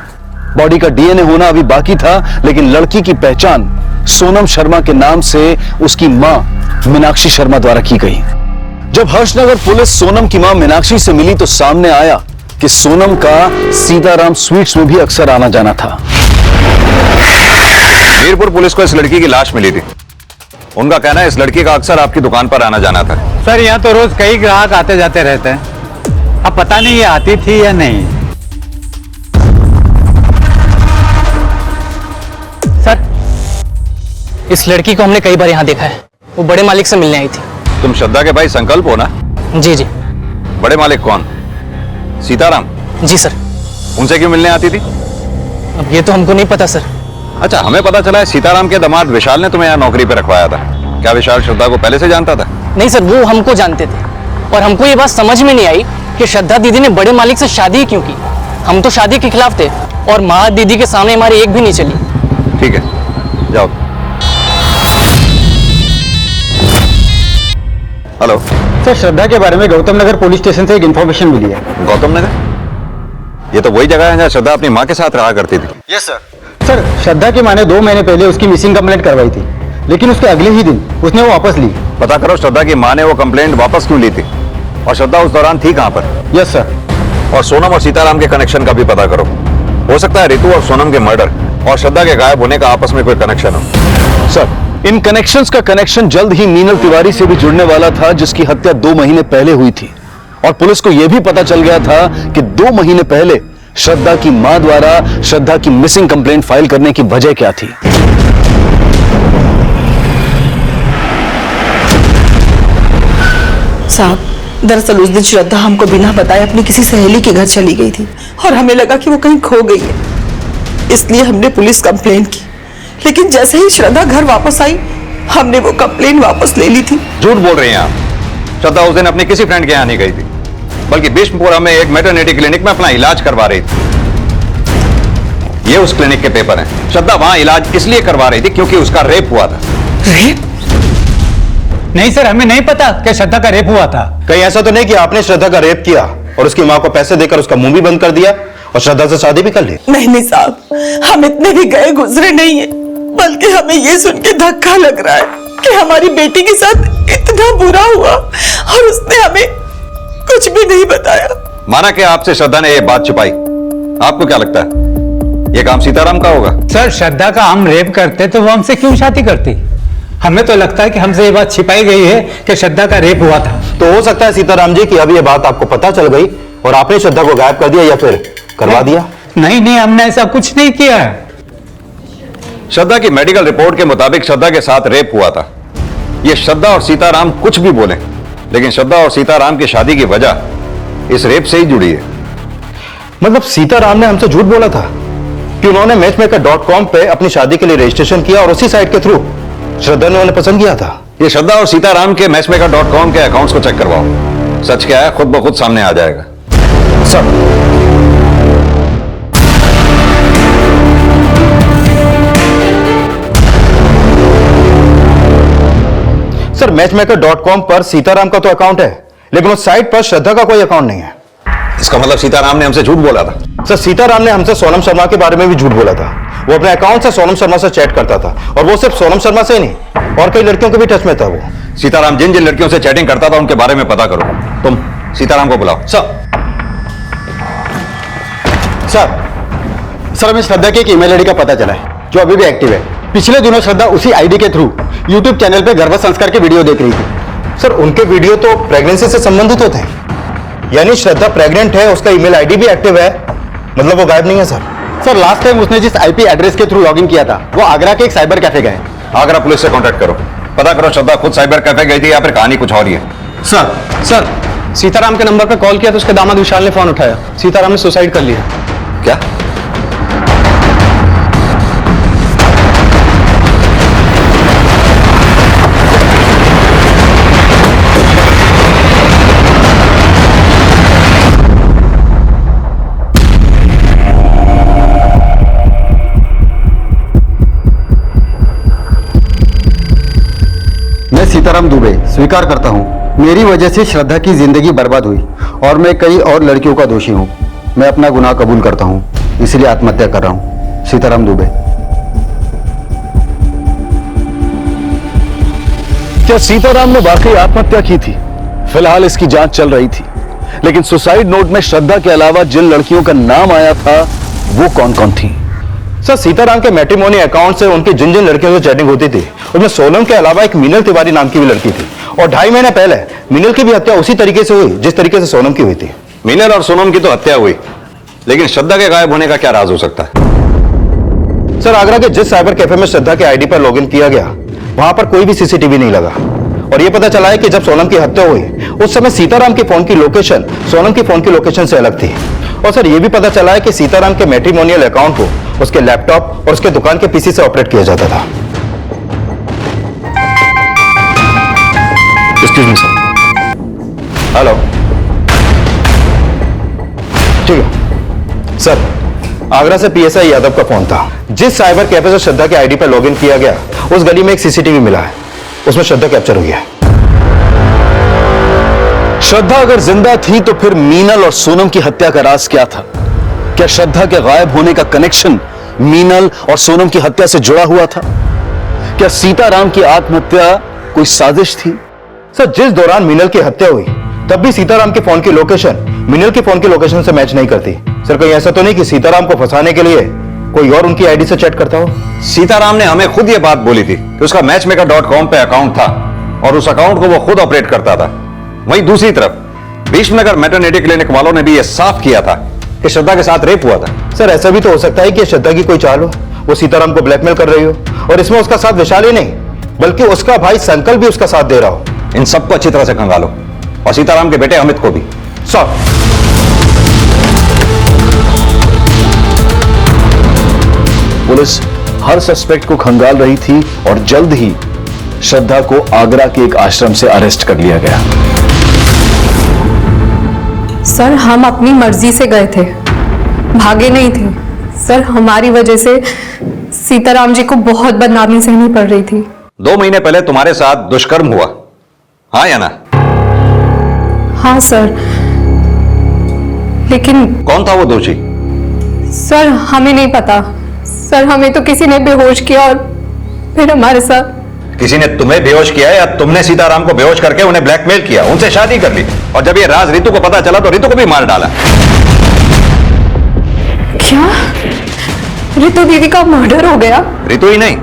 बॉडी का डीएनए होना अभी बाकी था, लेकिन लड़की की पहचान सोनम शर्मा के नाम से उसकी मां मीनाक्षी शर्मा द्वारा की गई। जब हर्षनगर पुलिस सोनम की मां मीनाक्षी से मिली तो सामने आया कि सोनम का सीताराम स्वीट्स में भी अक्सर आना जाना था। मीरपुर पुलिस को इस लड़की की लाश मिली थी। उनका कहना है इस लड़की का अक्सर आपकी दुकान पर आना जाना था। सर यहाँ तो रोज कई ग्राहक आते जाते रहते हैं, अब पता नहीं ये आती थी या नहीं। सर, इस लड़की को हमने कई बार यहाँ देखा है। वो बड़े मालिक से मिलने आई थी। तुम श्रद्धा के भाई संकल्प हो ना? जी जी। बड़े मालिक कौन? सीताराम? जी सर। उनसे क्यों मिलने आती थी? अब ये तो हमको नहीं पता सर। अच्छा, हमें पता चला है सीताराम के दामाद विशाल ने तुम्हें यहाँ नौकरी पे रखवाया था। क्या विशाल श्रद्धा को पहले से जानता था? नहीं सर, वो हमको जानते थे और हमको ये बात समझ में नहीं आई कि श्रद्धा दीदी ने बड़े मालिक से शादी क्यों की। हम तो शादी के खिलाफ थे और माँ दीदी के सामने हमारी एक भी नहीं चली। ठीक है, जाओ। हेलो सर, श्रद्धा के बारे में गौतम नगर पुलिस स्टेशन से एक इन्फॉर्मेशन मिली है। गौतम नगर? ये तो वही जगह है जहाँ श्रद्धा अपनी माँ के साथ रहा करती थी। Yes sir. सर, श्रद्धा की मां ने 2 महीने पहले उसकी मिसिंग कंप्लेंट करवाई थी, लेकिन उसके अगले ही दिन उसने वो वापस ली। पता करो श्रद्धा की माँ ने वो कंप्लेंट वापस क्यों ली थी और श्रद्धा उस दौरान थी कहाँ पर। Yes sir. और सोनम और सीताराम के कनेक्शन का भी पता करो। हो सकता है रितु और सोनम के मर्डर और श्रद्धा के गायब होने का आपस में कोई कनेक्शन हो। सर, इन कनेक्शंस का कनेक्शन जल्द ही मीनल तिवारी से भी जुड़ने वाला था, जिसकी हत्या 2 महीने पहले हुई थी। और पुलिस को यह भी पता चल गया था कि 2 महीने पहले श्रद्धा की मां द्वारा श्रद्धा की मिसिंग कंप्लेंट फाइल करने की वजह क्या थी। साहब, दरअसल उस दिन श्रद्धा हमको बिना बताए अपनी किसी सहेली के घर चली गई थी और हमें लगा कि वो कहीं खो गई है, इसलिए हमने पुलिस कंप्लेंट की। लेकिन जैसे ही श्रद्धा घर वापस आई, हमने वो कंप्लेंट वापस ले ली थी। झूठ बोल रही हैं आप। श्रद्धा उस दिन अपने किसी फ्रेंड के यहाँ नहीं गई थी, बल्कि बिष्णुपुरा में एक मैटरनिटी क्लिनिक में अपना इलाज करवा रही थी। ये उस क्लिनिक के पेपर हैं। श्रद्धा वहां इलाज इसलिए करवा रही थी क्योंकि उसका रेप हुआ था। रेप? नहीं सर, हमें नहीं पता कि श्रद्धा का रेप हुआ था। कहीं ऐसा तो नहीं कि आपने श्रद्धा का रेप किया और उसकी मां को पैसे देकर उसका मुंह भी बंद कर दिया और श्रद्धा से शादी भी कर ली? नहीं साहब, हम इतने भी गए गुजरे नहीं है, बल्कि हमें ये सुन के धक्का लग रहा है कि हमारी बेटी के साथ इतना बुरा हुआ और उसने हमें कुछ भी नहीं बताया। माना कि आपसे श्रद्धा ने यह बात छुपाई, आपको क्या लगता है यह काम सीताराम का होगा? सर, श्रद्धा का हम रेप करते तो वो हमसे क्यों शादी करती? हमें तो लगता है कि हमसे ये बात छिपाई गई है कि श्रद्धा का रेप हुआ था। तो हो सकता है सीताराम जी कि अब ये बात आपको पता चल गई और आपने श्रद्धा को गायब कर दिया या फिर करवा दिया। नहीं नहीं, हमने ऐसा कुछ नहीं किया है। श्रद्धा की मेडिकल रिपोर्ट के मुताबिक श्रद्धा के साथ रेप हुआ था। यह श्रद्धा और सीताराम कुछ भी बोले, लेकिन श्रद्धा और सीताराम की शादी की वजह इस रेप से ही जुड़ी है। मतलब सीताराम ने हमसे झूठ बोला था कि उन्होंने मैचमेकर.com पे अपनी शादी के लिए रजिस्ट्रेशन किया और उसी साइट के थ्रू श्रद्धा ने उन्हें पसंद किया था। ये श्रद्धा और सीताराम के मैचमेकर.com के अकाउंट्स को चेक करवाओ। सच क्या है खुद ब खुद सामने आ जाएगा। सर, मैचमेकर.com पर सीताराम का तो अकाउंट है, लेकिन उस साइट पर श्रद्धा का कोई अकाउंट नहीं है। इसका मतलब सीताराम ने हमसे झूठ बोला था। सर, सीताराम ने हमसे सोनम शर्मा के बारे में भी झूठ बोला था। वो अपने अकाउंट से सोनम शर्मा से चैट करता था, और वो सिर्फ सोनम शर्मा से ही नहीं और कई लड़कियों के भी टच में था। वो सीताराम जिन जिन लड़कियों से चैटिंग करता था उनके बारे में पता करो। तुम सीताराम को बुलाओ। सर हमें श्रद्धा के एक ईमेल आईडी का पता चला है जो अभी भी एक्टिव है। पिछले दिनों श्रद्धा उसी आईडी के थ्रू यूट्यूब चैनल पे गर्भ संस्कार के वीडियो देख रही थी। सर, उनके वीडियो तो प्रेगनेंसी से संबंधित होते हैं, यानी श्रद्धा प्रेग्नेंट है, उसका ईमेल आईडी भी एक्टिव है, मतलब वो गायब नहीं है। सर, लास्ट टाइम उसने जिस आईपी एड्रेस के थ्रू लॉगिन किया था वो आगरा के एक साइबर कैफे गए। आगरा पुलिस से कांटेक्ट करो, पता करो श्रद्धा खुद साइबर कैफे गई थी या फिर कहानी कुछ और ही है। सर, सीताराम के नंबर पर कॉल किया तो उसके दामाद विशाल ने फोन उठाया। सीताराम ने सुसाइड कर लिया। क्या? सीताराम दुबे स्वीकार करता हूँ, मेरी वजह से श्रद्धा की जिंदगी बर्बाद हुई और मैं कई और लड़कियों का दोषी हूँ। मैं अपना गुनाह कबूल करता हूँ, इसलिए आत्महत्या कर रहा हूँ। सीताराम दुबे। क्या सीताराम ने वाकई आत्महत्या की थी? फिलहाल इसकी जांच चल रही थी, लेकिन सुसाइड नोट में श्रद्धा के अलावा जिन लड़कियों का नाम आया था वो कौन कौन थी? सर, सीताराम के मैट्रिमोनी अकाउंट से उनकी जिन जिन लड़कियों से चैटिंग होती थी उसमें सोनम के अलावा एक मीनल तिवारी नाम की भी लड़की थी, और 2.5 महीने पहले मीनल की भी हत्या उसी तरीके से हुई जिस तरीके से सोनम की हुई थी। मीनल और सोनम की तो हत्या हुई, लेकिन श्रद्धा के गायब होने का क्या राज हो सकता है? सर, आगरा के जिस साइबर कैफे में श्रद्धा के आईडी पर लॉगिन किया गया वहां पर कोई भी सीसीटीवी नहीं लगा, और यह पता चला है कि जब सोनम की हत्या हुई उस समय सीताराम के फोन की लोकेशन सोनम की फोन की लोकेशन से अलग थी। और सर, यह भी पता चला है कि सीताराम के मैट्रिमोनियल अकाउंट को उसके लैपटॉप और उसके दुकान के पीसी से ऑपरेट किया जाता था। Excuse me sir. हेलो, ठीक है सर। आगरा से पीएसआई यादव का फोन था। जिस साइबर कैफे से श्रद्धा के आईडी पर लॉगिन किया गया उस गली में एक सीसीटीवी मिला है, उसमें श्रद्धा कैप्चर हुई है। श्रद्धा अगर जिंदा थी तो फिर मीनल और सोनम की हत्या का राज क्या था? क्या श्रद्धा के गायब होने का कनेक्शन मीनल और सोनम की हत्या से जुड़ा हुआ था? क्या सीताराम की आत्महत्या कोई साजिश थी? सर, जिस दौरान मीनल की हत्या हुई तब भी सीताराम के फोन की लोकेशन मीनल के फोन की लोकेशन से मैच नहीं करती। सर, कहीं ऐसा तो नहीं कि सीताराम को फंसाने के लिए कोई और उनकी आईडी से चैट करता हो? सीताराम ने हमें खुद ये बात बोली थी कि उसका मैचमेकर.com पे अकाउंट था और उस अकाउंट को वो खुद ऑपरेट करता था। वहीं दूसरी तरफ भीष्मनगर मैटरनिटी क्लिनिक वालों ने भी ये साफ किया था कि श्रद्धा के साथ रेप हुआ था। सर, ऐसा भी तो हो सकता है कि श्रद्धा की कोई चाल हो, वो सीताराम को ब्लैकमेल कर रही हो, और इसमें उसका साथ विशाल ही नहीं बल्कि उसका भाई संकल्प भी उसका साथ दे रहा हो। इन सबको अच्छी तरह से खंगालो, और सीताराम के बेटे अमित को भी। सर, पुलिस हर सस्पेक्ट को खंगाल रही थी और जल्द ही श्रद्धा को आगरा के एक आश्रम से अरेस्ट कर लिया गया। सर, हम अपनी मर्जी से गए थे, भागे नहीं थे। सर, हमारी वजह से सीताराम जी को बहुत बदनामी सहनी पड़ रही थी। 2 महीने पहले तुम्हारे साथ दुष्कर्म हुआ, हाँ या ना? हाँ सर, लेकिन कौन था वो दोषी? सर, हमें नहीं पता। सर, हमें तो किसी ने बेहोश किया और फिर हमारे साथ। किसी ने तुम्हें बेहोश किया या तुमने सीताराम को बेहोश करके उन्हें ब्लैकमेल किया, उनसे शादी कर ली, और जब ये राज रितु को पता चला तो रितु को भी मार डाला? क्या रितु दीदी का मर्डर हो गया? रितु ही नहीं,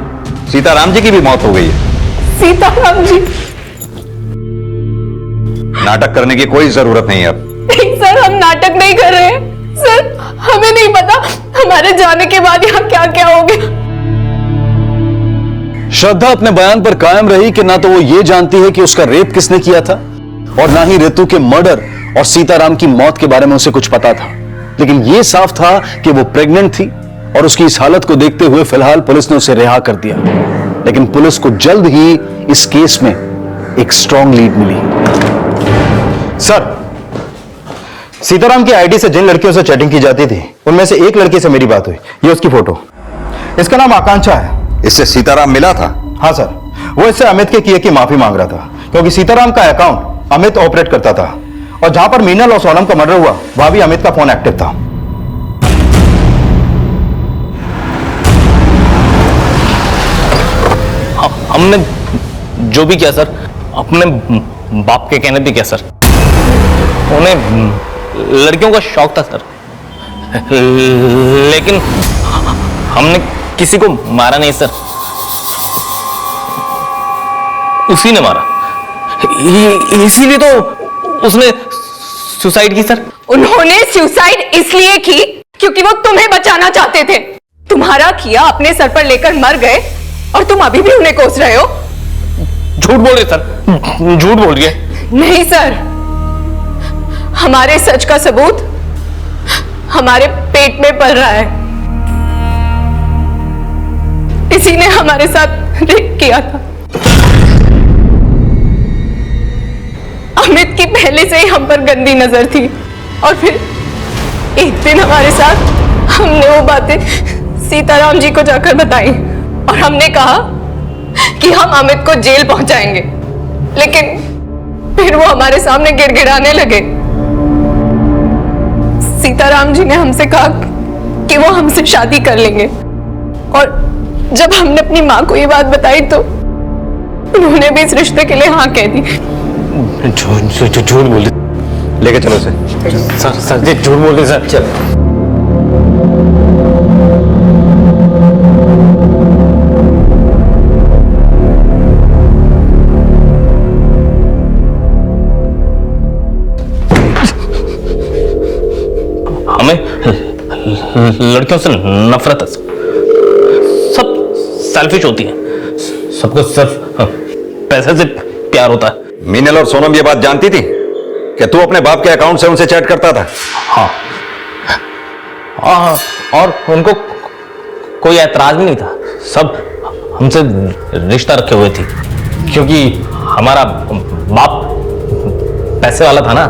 सीताराम जी की भी मौत हो गई है। सीताराम जी? नाटक करने की कोई जरूरत नहीं है अब। नहीं सर, हम नाटक नहीं कर रहे हैं। सर, हमें नहीं पता हमारे जाने के बाद यहाँ क्या क्या हो गया। श्रद्धा अपने बयान पर कायम रही कि ना तो वो ये जानती है कि उसका रेप किसने किया था, और ना ही रितु के मर्डर और सीताराम की मौत के बारे में उसे कुछ पता था। लेकिन यह साफ था कि वो प्रेग्नेंट थी, और उसकी इस हालत को देखते हुए फिलहाल पुलिस ने उसे रिहा कर दिया। लेकिन पुलिस को जल्द ही इस केस में एक स्ट्रॉन्ग लीड मिली। सर, सीताराम की आईडी से जिन लड़कियों से चैटिंग की जाती थी उनमें से एक लड़की से मेरी बात हुई। ये उसकी फोटो, इसका नाम आकांक्षा है। इससे सीताराम मिला था? हाँ सर, वो इससे अमित के किए की माफी मांग रहा था, क्योंकि सीताराम का अकाउंट अमित ऑपरेट करता था, और जहां पर मीनल और सोनम का मर्डर हुआ वहां भी अमित का फोन एक्टिव था। हमने जो भी किया सर, अपने बाप के कहने पे किया सर। उन्हें लड़कियों का शौक था सर, लेकिन हमने किसी को मारा नहीं सर, उसी ने मारा। इसीलिए तो उसने सुसाइड की सर। उन्होंने सुसाइड इसलिए की क्योंकि वो तुम्हें बचाना चाहते थे। तुम्हारा किया अपने सर पर लेकर मर गए और तुम अभी भी उन्हें कोस रहे हो। झूठ बोल रहे सर, झूठ बोल रहे। नहीं सर, हमारे सच का सबूत हमारे पेट में पल रहा है। किसी ने हमारे साथ रेप किया था। अमित की पहले से ही हम पर गंदी नजर थी, और फिर एक दिन हमारे साथ हमने वो बातें सीताराम जी को जाकर बताई, और हमने कहा कि हम अमित को जेल पहुंचाएंगे। लेकिन फिर वो हमारे सामने गिड़गिड़ाने लगे। सीताराम जी ने हमसे कहा कि वो हमसे शादी कर लेंगे, और जब हमने अपनी माँ को ये बात बताई तो उन्होंने भी इस रिश्ते के लिए हाँ कह दी। झूठ बोल रहे लेके चलो इसे। सर जी झूठ बोल रहे सर। चल हमें लड़कियों से नफरत है, सब सेल्फिश होती है, सबको सिर्फ पैसे से प्यार होता है। मीनल और सोनम ये बात जानती थी कि तू अपने बाप के अकाउंट से उनसे चैट करता था? हाँ हाँ, और उनको कोई ऐतराज भी नहीं था, सब हमसे रिश्ता रखे हुए थे, क्योंकि हमारा बाप पैसे वाला था ना।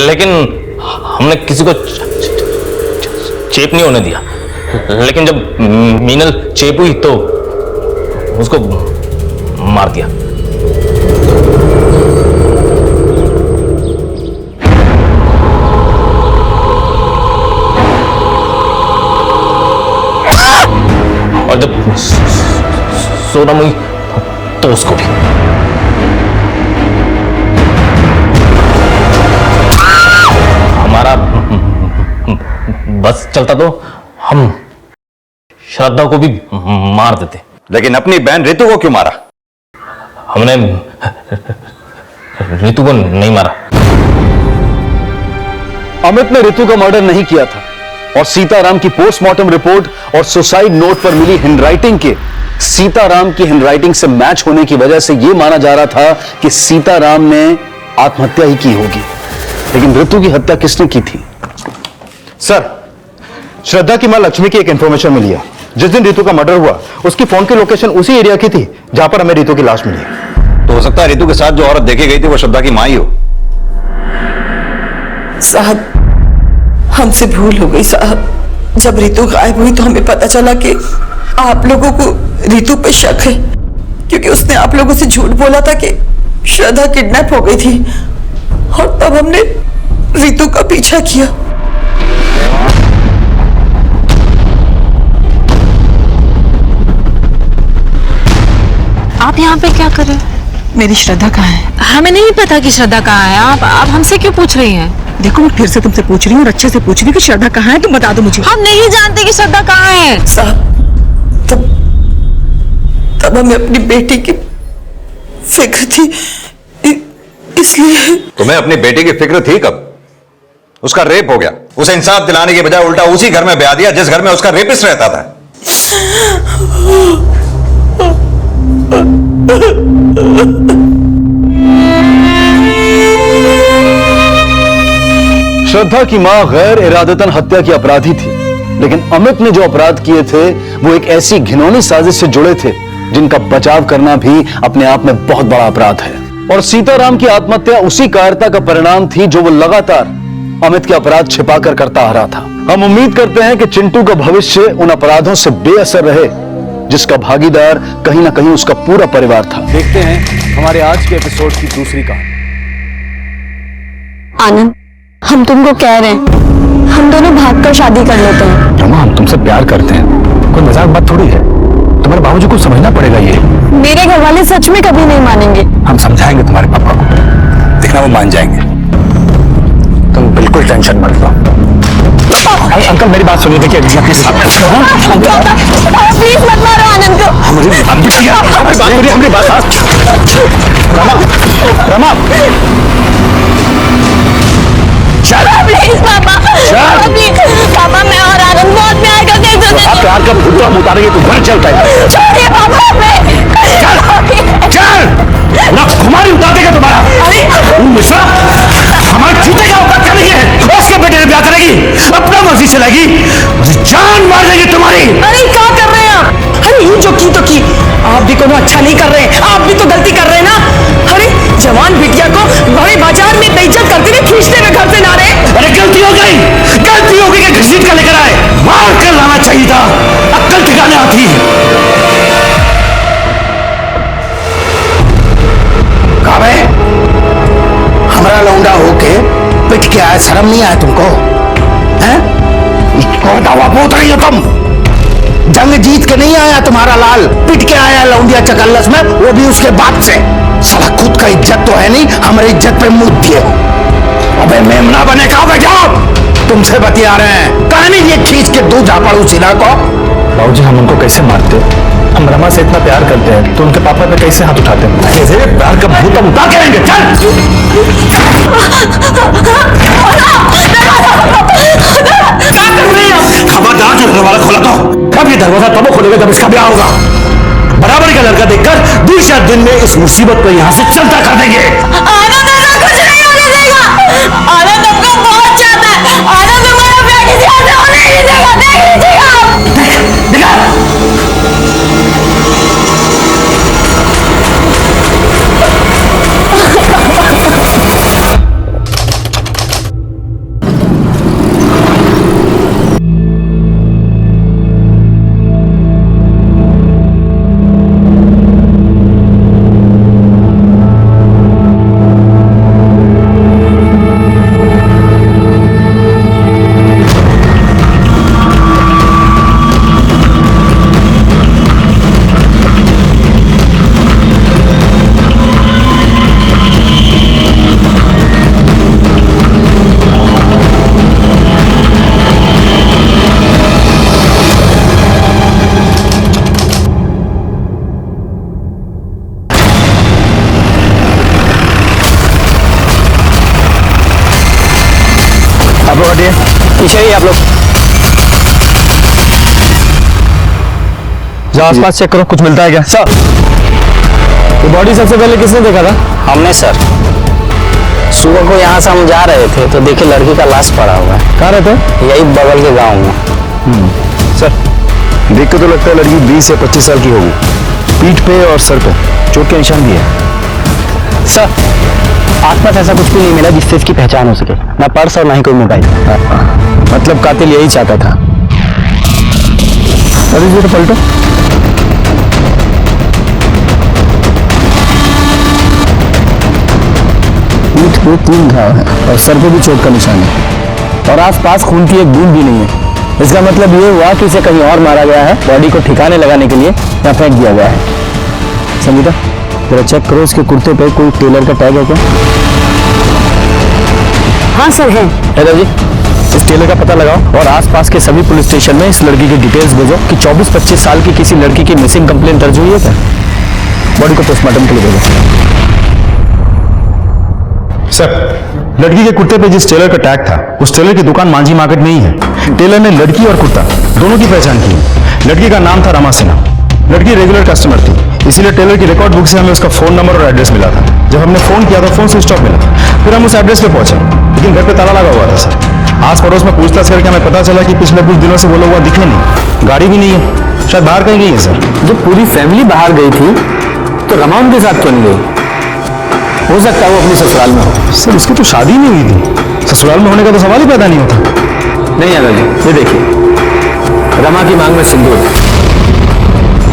लेकिन हमने किसी को चेप नहीं होने दिया, लेकिन जब मीनल चेप हुई तो उसको मार दिया। और जब सोनम हुई तो उसको भी। हमारा बस चलता तो हम श्रद्धा को भी मार देते। लेकिन अपनी बहन रितु को क्यों मारा? हमने रितु को नहीं मारा। अमित ने रितु का मर्डर नहीं किया था, और सीताराम की पोस्टमार्टम रिपोर्ट और सुसाइड नोट पर मिली हैंडराइटिंग के सीताराम की हैंडराइटिंग से मैच होने की वजह से यह माना जा रहा था कि सीताराम ने आत्महत्या ही की होगी। लेकिन रितु की हत्या किसने की थी? सर, श्रद्धा की मां लक्ष्मी की एक इंफॉर्मेशन मिली है। जिस दिन रितु का मर्डर हुआ उसकी फोन की लोकेशन उसी एरिया की थी जहां पर हमें रितु की लाश मिली। तो हो सकता है रितु के साथ जो औरत देखी गई थी वो श्रद्धा की मां ही हो। साहब, हमसे भूल हो गई साहब। जब रितु गायब हुई तो हमें पता चला कि आप लोगों को रितु पे शक है, क्योंकि उसने आप लोगों से झूठ बोला था कि श्रद्धा किडनैप हो गई थी, और तब हमने रितु का पीछा किया। आप यहाँ पे क्या कर रहे हैं? मेरी श्रद्धा कहाँ है? हमें नहीं पता कि श्रद्धा कहाँ है। आप हमसे क्यों पूछ रही हैं? देखो, मैं फिर से तुमसे पूछ रही हूँ और अच्छे से पूछ रही हूँ कि श्रद्धा कहाँ है, तुम बता दो मुझे। हम नहीं जानते कि श्रद्धा कहाँ है। साहब, तब हमें अपनी बेटी की फिक्र थी, इसलिए। तुम्हें अपनी बेटी की फिक्र थी कब? उसका रेप हो गया, उसे इंसाफ दिलाने के बजाय उल्टा उसी घर में ब्याह दिया जिस घर में उसका रेपिस्ट रहता था। श्रद्धा की मां गैर इरादतन हत्या की अपराधी थी, लेकिन अमित ने जो अपराध किए थे वो एक ऐसी घिनौनी साजिश से जुड़े थे जिनका बचाव करना भी अपने आप में बहुत बड़ा अपराध है। और सीताराम की आत्महत्या उसी कायरता का परिणाम थी जो वो लगातार अमित के अपराध छिपाकर करता आ रहा था। हम उम्मीद करते हैं कि चिंटू का भविष्य उन अपराधों से बेअसर रहे जिसका भागीदार कहीं ना कहीं उसका पूरा परिवार था। देखते हैं हमारे आज के एपिसोड की दूसरी कहानी। आनंद, हम तुमको कह रहे हैं, हम दोनों भागकर शादी कर लेते हैं। रमा, हम तुमसे प्यार करते हैं, कोई मजाक बात थोड़ी है। तुम्हारे बाबूजी को समझना पड़ेगा ये। मेरे घर वाले सच में कभी नहीं मानेंगे। हम समझाएंगे तुम्हारे पापा को, देखना वो मान जाएंगे। तुम बिल्कुल टेंशन मत लो। अंकल मेरी बात सुनिए, देखिए प्लीज मत मारो आनंद को। हमारी बात रमा, प्लीज पापा, पापा मैं और आनंद बहुत प्यार करते हैं। आप प्यार का भूत हम उतारेंगे तो घर चलता है। छोड़िए पापा, ना खुमारी उतार देगा तुम्हारा। मिश्रा, हमारे जूते का औकात क्या नहीं है? उसके बेटे ने ब्याह करेगी, अपना मर्जी चलेगी, जान मार देगी तुम्हारी। अरे क्या कर रहे हैं आप? अरे ये जो की तो की, आप भी कोनो अच्छा नहीं कर रहे, आप भी तो गलती कर रहे हैं ना। अरे जवान बिटिया को बड़े बाजार में बेइज्जत करते हुए खींचते हुए घर से ला रहे। अरे गलती हो गई कि घसीट कर लेकर आए, मार कर लाना चाहिए था, अक्ल ठिकाने आती है। शर्म नहीं आया तुमको? हैं? इसको दावा बोल रही हो तुम? जंग जीत के नहीं आया तुम्हारा लाल, पिट के आया लौंडिया चकल्लस में, वो भी उसके बाप से। साला खुद का इज्जत तो है नहीं, हमारी इज्जत पे मुंह दिए हो। अबे मेमना बने कहा बैठो, तुमसे बतिया रहे हैं। कहानी ये खींच के दूध जा पड़ू सीधा को। बाबूजी हम उनको कैसे मारते? हम रमा से इतना प्यार करते हैं तो उनके पापा पे कैसे हाथ उठाते हैं? कैसे प्यार का भूत हम उठा करेंगे? खबरदार जो दरवाजा खोला तो कब ये दरवाजा तब खोलेगा जब इसका ब्याह होगा। बराबरी का लड़का देखकर 20 दिन में इस मुसीबत को यहाँ से चलता कर देंगे। आनंद ऐसा कुछ नहीं होने देगा। आनंद हमको बहुत चाहता है। आनंद हमारा ब्याह किसी और से होने नहीं देगा। देख लीजिएगा आप। पीछे ही आप लोग जाओ, आसपास चेक करो, कुछ मिलता है क्या? सर ये बॉडी सबसे पहले किसने देखा था? हमने सर, सुबह को यहाँ से हम जा रहे थे तो देखे लड़की का लाश पड़ा हुआ है। कहाँ रहते हैं? यही बगल के गांव में। सर देख के तो लगता है लड़की 20 से 25 साल की होगी। पीठ पे और सर पे चोट के निशान भी है। सर आसपास ऐसा कुछ भी नहीं मिला जिससे इसकी पहचान हो सके, ना पर्स और ना ही कोई मोबाइल। मतलब कातिल यही चाहता था। अरे जी तो पलटो। पीठ पे 3 घाव है और सर पे भी चोट का निशान है और आसपास खून की एक बूंद भी नहीं है। इसका मतलब ये हुआ कि इसे कहीं और मारा गया है, बॉडी को ठिकाने लगाने के लिए यहाँ फेंक दिया गया है। संगीता जरा चेक करो इसके कुर्ते पे कोई टेलर का टैग है क्या? हाँ सर है। हेलो जी, इस टेलर का पता लगाओ और आसपास के सभी पुलिस स्टेशन में इस लड़की की डिटेल्स भेजो कि 24-25 साल की किसी लड़की की मिसिंग कंप्लेंट दर्ज हुई है क्या? बॉडी को पोस्टमार्टम के लिए भेजो। सर लड़की के कुर्ते पे जिस टेलर का टैग था उस टेलर की दुकान मांझी मार्केट में ही है। टेलर ने लड़की और कुर्ता दोनों की पहचान की। लड़की का नाम था रमा सिन्हा। लड़की रेगुलर कस्टमर थी, इसीलिए टेलर की रिकॉर्ड बुक से हमें उसका फोन नंबर और एड्रेस मिला था। जब हमने फोन किया तो फोन स्विच ऑफ मिला। फिर हम उस एड्रेस पे पहुंचे, लेकिन घर पे ताला लगा हुआ था सर। आस पड़ोस में पूछताछ करके हमें पता चला कि पिछले कुछ दिनों से वो लोग वहाँ दिखे नहीं, गाड़ी भी नहीं है, शायद बाहर कहीं गई है सर। जब पूरी फैमिली बाहर गई थी तो रमा उनके साथ क्यों नहीं गई? हो सकता है वो अपनी ससुराल में हो। सर उसकी तो शादी नहीं हुई थी, ससुराल में होने का तो सवाल ही पैदा नहीं होता। नहीं यादव जी, ये देखिए रमा की मांग में सिंदूर है।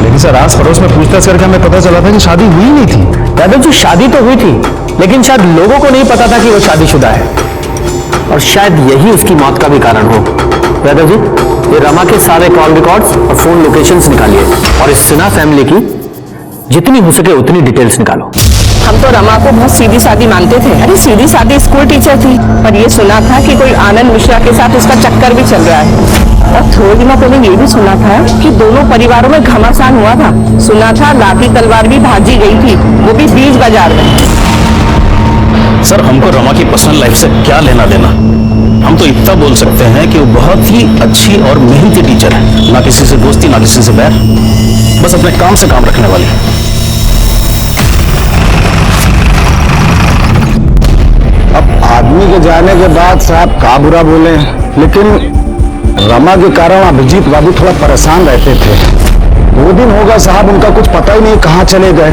लेकिन सर आस पड़ोस में पूछताछ करके हमें पता चला था कि शादी हुई नहीं थी। यादव जी शादी तो हुई थी, लेकिन शायद लोगों को नहीं पता था कि वो शादीशुदा है और शायद यही उसकी मौत का भी कारण हो। यादव जी ये रमा के सारे कॉल रिकॉर्ड्स और फोन लोकेशंस निकालिए और इस सिन्हा फैमिली की जितनी हो सके उतनी डिटेल्स निकालो। हम तो रमा को बहुत सीधी सादी मानते थे। अरे सीधी सादी स्कूल टीचर थी, पर ये सुना था कि कोई आनंद मिश्रा के साथ उसका चक्कर भी चल रहा है। और थोड़े दिनों पहले ये भी सुना था कि दोनों परिवारों में घमासान हुआ था। सुना था लाठी तलवार भी भाजी गई थी, वो भी बीच बाजार में। सर हमको रमा की पर्सनल लाइफ से क्या लेना देना? हम तो इतना बोल सकते हैं कि वो बहुत ही अच्छी और मेहनती टीचर है, ना किसी से दोस्ती ना किसी से बैर, बस अपने काम से काम रखने वाली। अब आदमी के जाने के बाद साहब का बुरा बोले, लेकिन रमा के कारण अभिजीत बाबू थोड़ा परेशान रहते थे। 2 दिन होगा साहब उनका कुछ पता ही नहीं कहाँ चले गए।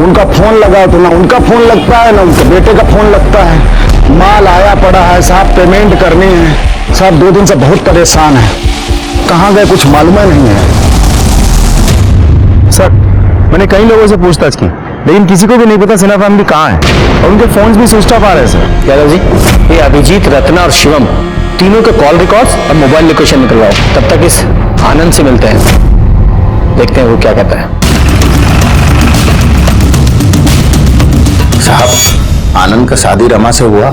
उनका फोन लगा तो ना उनका फोन लगता है ना उनके बेटे का फोन लगता है। माल आया पड़ा है साहब, पेमेंट करनी है साहब। 2 दिन से बहुत परेशान है, कहाँ गए कुछ मालूम नहीं है। सर मैंने कई लोगों से पूछताछ की, लेकिन किसी को भी नहीं पता सिन्हा फैमिली कहाँ है, और उनके फोन्स भी स्विच ऑफ आ रहे हैं सर। यादव जी, ये अभिजीत, रत्ना और शिवम तीनों के कॉल रिकॉर्ड्स और मोबाइल लोकेशन निकलवाओ। तब तक इस आनंद से मिलते हैं, देखते हैं वो क्या कहता है। साहब, आनंद का शादी रमा से हुआ,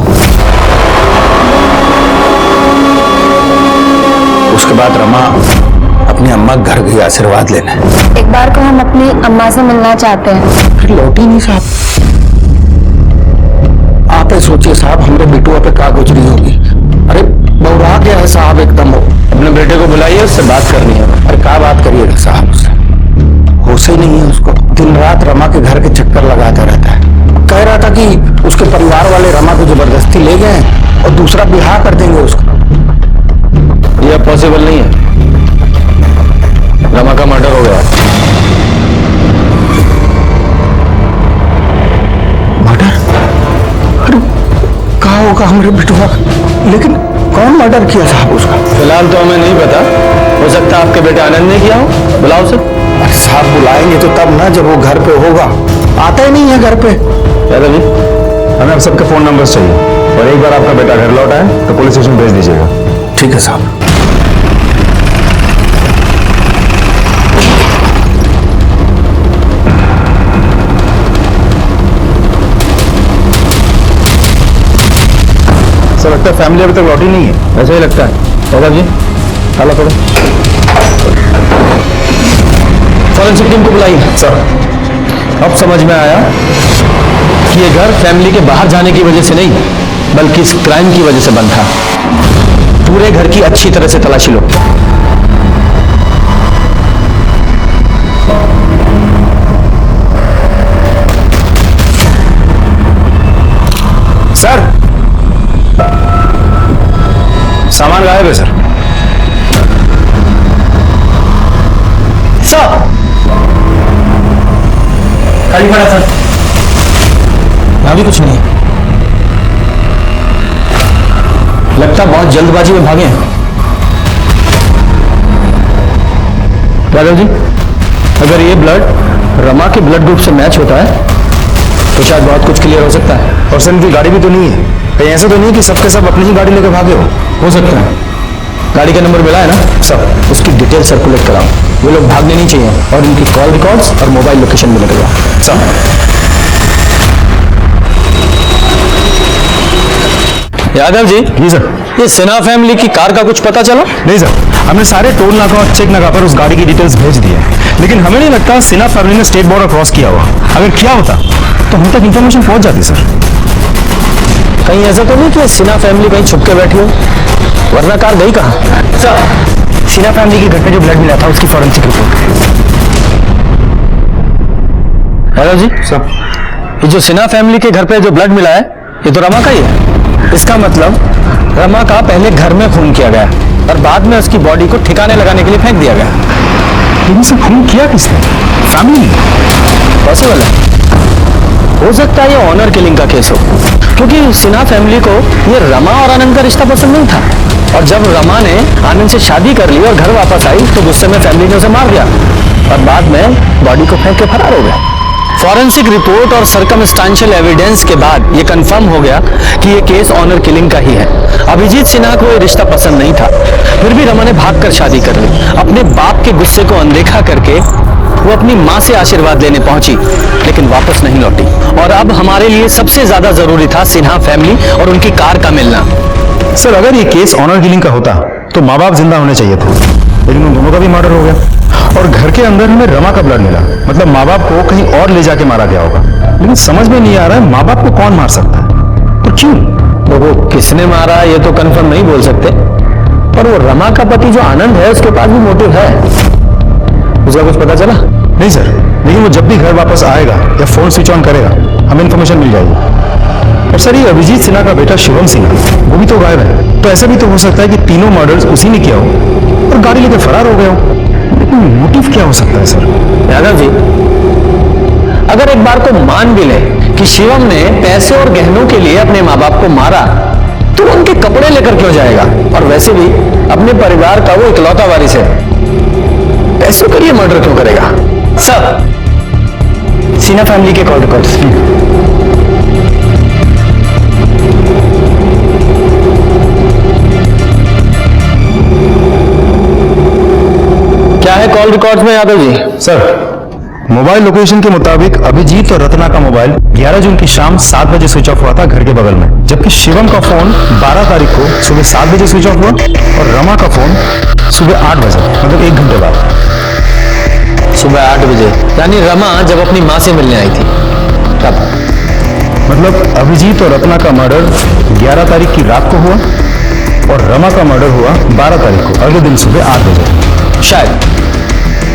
उसके बाद रमा अपनी अम्मा के घर गई आशीर्वाद लेने। एक बार को हम अपनी अम्मा से मिलना चाहते हैं। फिर लौटी नहीं साहब। आप ही सोचिए साहब, हमरे बिटुआ पे का गुजरी होगी। अरे बौरा गया है साहब एकदम। अपने बेटे को बुलाइए, उससे बात करनी है। अरे क्या बात करिएगा साहब उससे, होश ही नहीं है उसको। दिन रात रमा के घर के चक्कर लगाता रहता है। कह रहा था कि उसके परिवार वाले रमा को जबरदस्ती ले गए और दूसरा ब्याह कर देंगे उसको। यह पॉसिबल नहीं है, रमा का मर्डर हो गया। मर्डर? अरे कहा होगा हमारे बिटुआ, लेकिन कौन मर्डर किया साहब उसका? फिलहाल तो हमें नहीं पता, हो सकता है आपके बेटे आनंद ने किया हो। बुलाओ उसे। अरे साहब बुलाएंगे तो तब ना जब वो घर पे होगा, आता ही नहीं है घर पे। यादव जी, हमें आप सबके फोन नंबर चाहिए, और एक बार आपका बेटा घर लौटा है तो पुलिस स्टेशन भेज दीजिएगा। ठीक है साहब। सर लगता है फैमिली अभी तक लौटी नहीं है। ऐसा ही लगता है। यादव जी, हाला करो। फॉरेंसिक टीम को बुलाइए। सर, अब समझ में आया कि ये घर फैमिली के बाहर जाने की वजह से नहीं, बल्कि इस क्राइम की वजह से बंद था। पूरे घर की अच्छी तरह से तलाशी लो। सर, सामान गायब है सर। सर, खाली पड़ा सर, यहां भी कुछ नहीं है। लगता बहुत जल्दबाजी में भागे हैं। यादव जी, अगर ये ब्लड रमा के ब्लड ग्रुप से मैच होता है तो शायद बहुत कुछ क्लियर हो सकता है। और सर इनकी गाड़ी भी तो नहीं है, कहीं ऐसा तो नहीं कि सबके सब अपनी ही गाड़ी लेकर भागे हो सकता है। गाड़ी का नंबर मिला है ना सर, उसकी डिटेल सर्कुलेट कराओ। वो लोग भागने नहीं चाहिए, और इनकी कॉल रिकॉर्ड्स और मोबाइल लोकेशन भी निकलवाओ। सर, यादव जी सर, ये सिन्हा फैमिली की कार का कुछ पता चला? नहीं सर, हमने सारे टोल नाका और चेक नाका पर उस गाड़ी की डिटेल्स भेज दी है, लेकिन हमें नहीं लगता सिन्हा फैमिली ने स्टेट बॉर्डर क्रॉस किया हुआ। अगर किया होता तो हम तक इंफॉर्मेशन पहुंच जाती सर। कहीं ऐसा तो नहीं कि सिन्हा फैमिली कहीं छुप के बैठी हो, वरना कार गई कहाँ? सर, सिन्हा फैमिली के घर पे जो ब्लड मिला था उसकी forensic report. Yadav ji sir, ये जो सिन्हा फैमिली के घर पे जो ब्लड मिला है ये तो रमा का ही है। इसका मतलब रमा का पहले घर में खून किया गया और बाद में उसकी बॉडी को ठिकाने लगाने के लिए फेंक दिया गया। लेकिन सर खून किया किसने? फैमिली? पॉसिबल है, हो सकता है ये ऑनर किलिंग का केस हो, क्योंकि सिन्हा फैमिली को ये रमा और आनंद का रिश्ता पसंद नहीं था, और जब रमा ने आनंद से शादी कर ली और घर वापस आई तो गुस्से में फैमिली ने उसे मार दिया और बाद में बॉडी को फेंक के फरार हो गया। फॉरेंसिक रिपोर्ट और सर्कमस्टांशियल एविडेंस के बाद ये कंफर्म हो गया कि ये केस ऑनर किलिंग का ही है। अभिजीत सिन्हा को ये रिश्ता पसंद नहीं था, फिर भी रमा ने भागकर शादी कर ली। अपने बाप के गुस्से को अनदेखा करके वो अपनी माँ से आशीर्वाद लेने पहुंची, लेकिन वापस नहीं लौटी। और अब हमारे लिए सबसे ज्यादा जरूरी था सिन्हा फैमिली और उनकी कार का मिलना। सर अगर ये केस ऑनर किलिंग का होता तो माँ बाप जिंदा होने चाहिए थे, लेकिन उन दोनों का भी मर्डर हो गया, और घर के अंदर हमें रमा का ब्लड मिला, मतलब माँ बाप को कहीं और ले जाके मारा गया होगा। लेकिन समझ में नहीं आ रहा है माँ बाप को कौन मार सकता है, तो क्यों? तो वो किसने मारा ये तो कंफर्म नहीं बोल सकते, पर वो रमा का पति जो आनंद है उसके पास भी मोटिव है। उसका कुछ पता चला? नहीं सर, लेकिन वो जब भी घर वापस आएगा या फोन स्विच ऑन करेगा हमें इन्फॉर्मेशन मिल जाएगी। और सर ये अभिजीत सिन्हा का बेटा शिवम सिन्हा वो भी तो गायब है, तो ऐसा भी तो हो सकता है कि तीनों मर्डर्स उसी ने किया हो और गाड़ी लेकर फरार हो गए हो। लेकिन मोटिव क्या हो सकता है सर? यादव जी, अगर एक बार को मान भी ले कि शिवम ने पैसे और गहनों के लिए अपने माँ बाप को मारा, तो उनके कपड़े लेकर क्यों जाएगा? और वैसे भी अपने परिवार का वो इकलौता वारिस है, पैसों के लिए मर्डर क्यों करेगा? सर, सिन्हा फैमिली के कॉल रिकॉर्ड्स। क्या है कॉल रिकॉर्ड्स में Yadav ji? Sir, mobile location के मुताबिक अभिजीत और रत्ना का मोबाइल 11 जून की शाम 7 बजे स्विच ऑफ हुआ था घर के बगल में, जबकि शिवम का फोन 12 तारीख को सुबह 7 बजे स्विच ऑफ हुआ और रमा का फोन सुबह 8 बजे, मतलब 1 घंटे बाद। सुबह 8 बजे, यानी रमा जब अपनी माँ से मिलने आई थी तब। मतलब अभिजीत और रत्ना का मर्डर 11 तारीख की रात को हुआ और रमा का मर्डर हुआ 12 तारीख को अगले दिन सुबह 8 बजे शायद।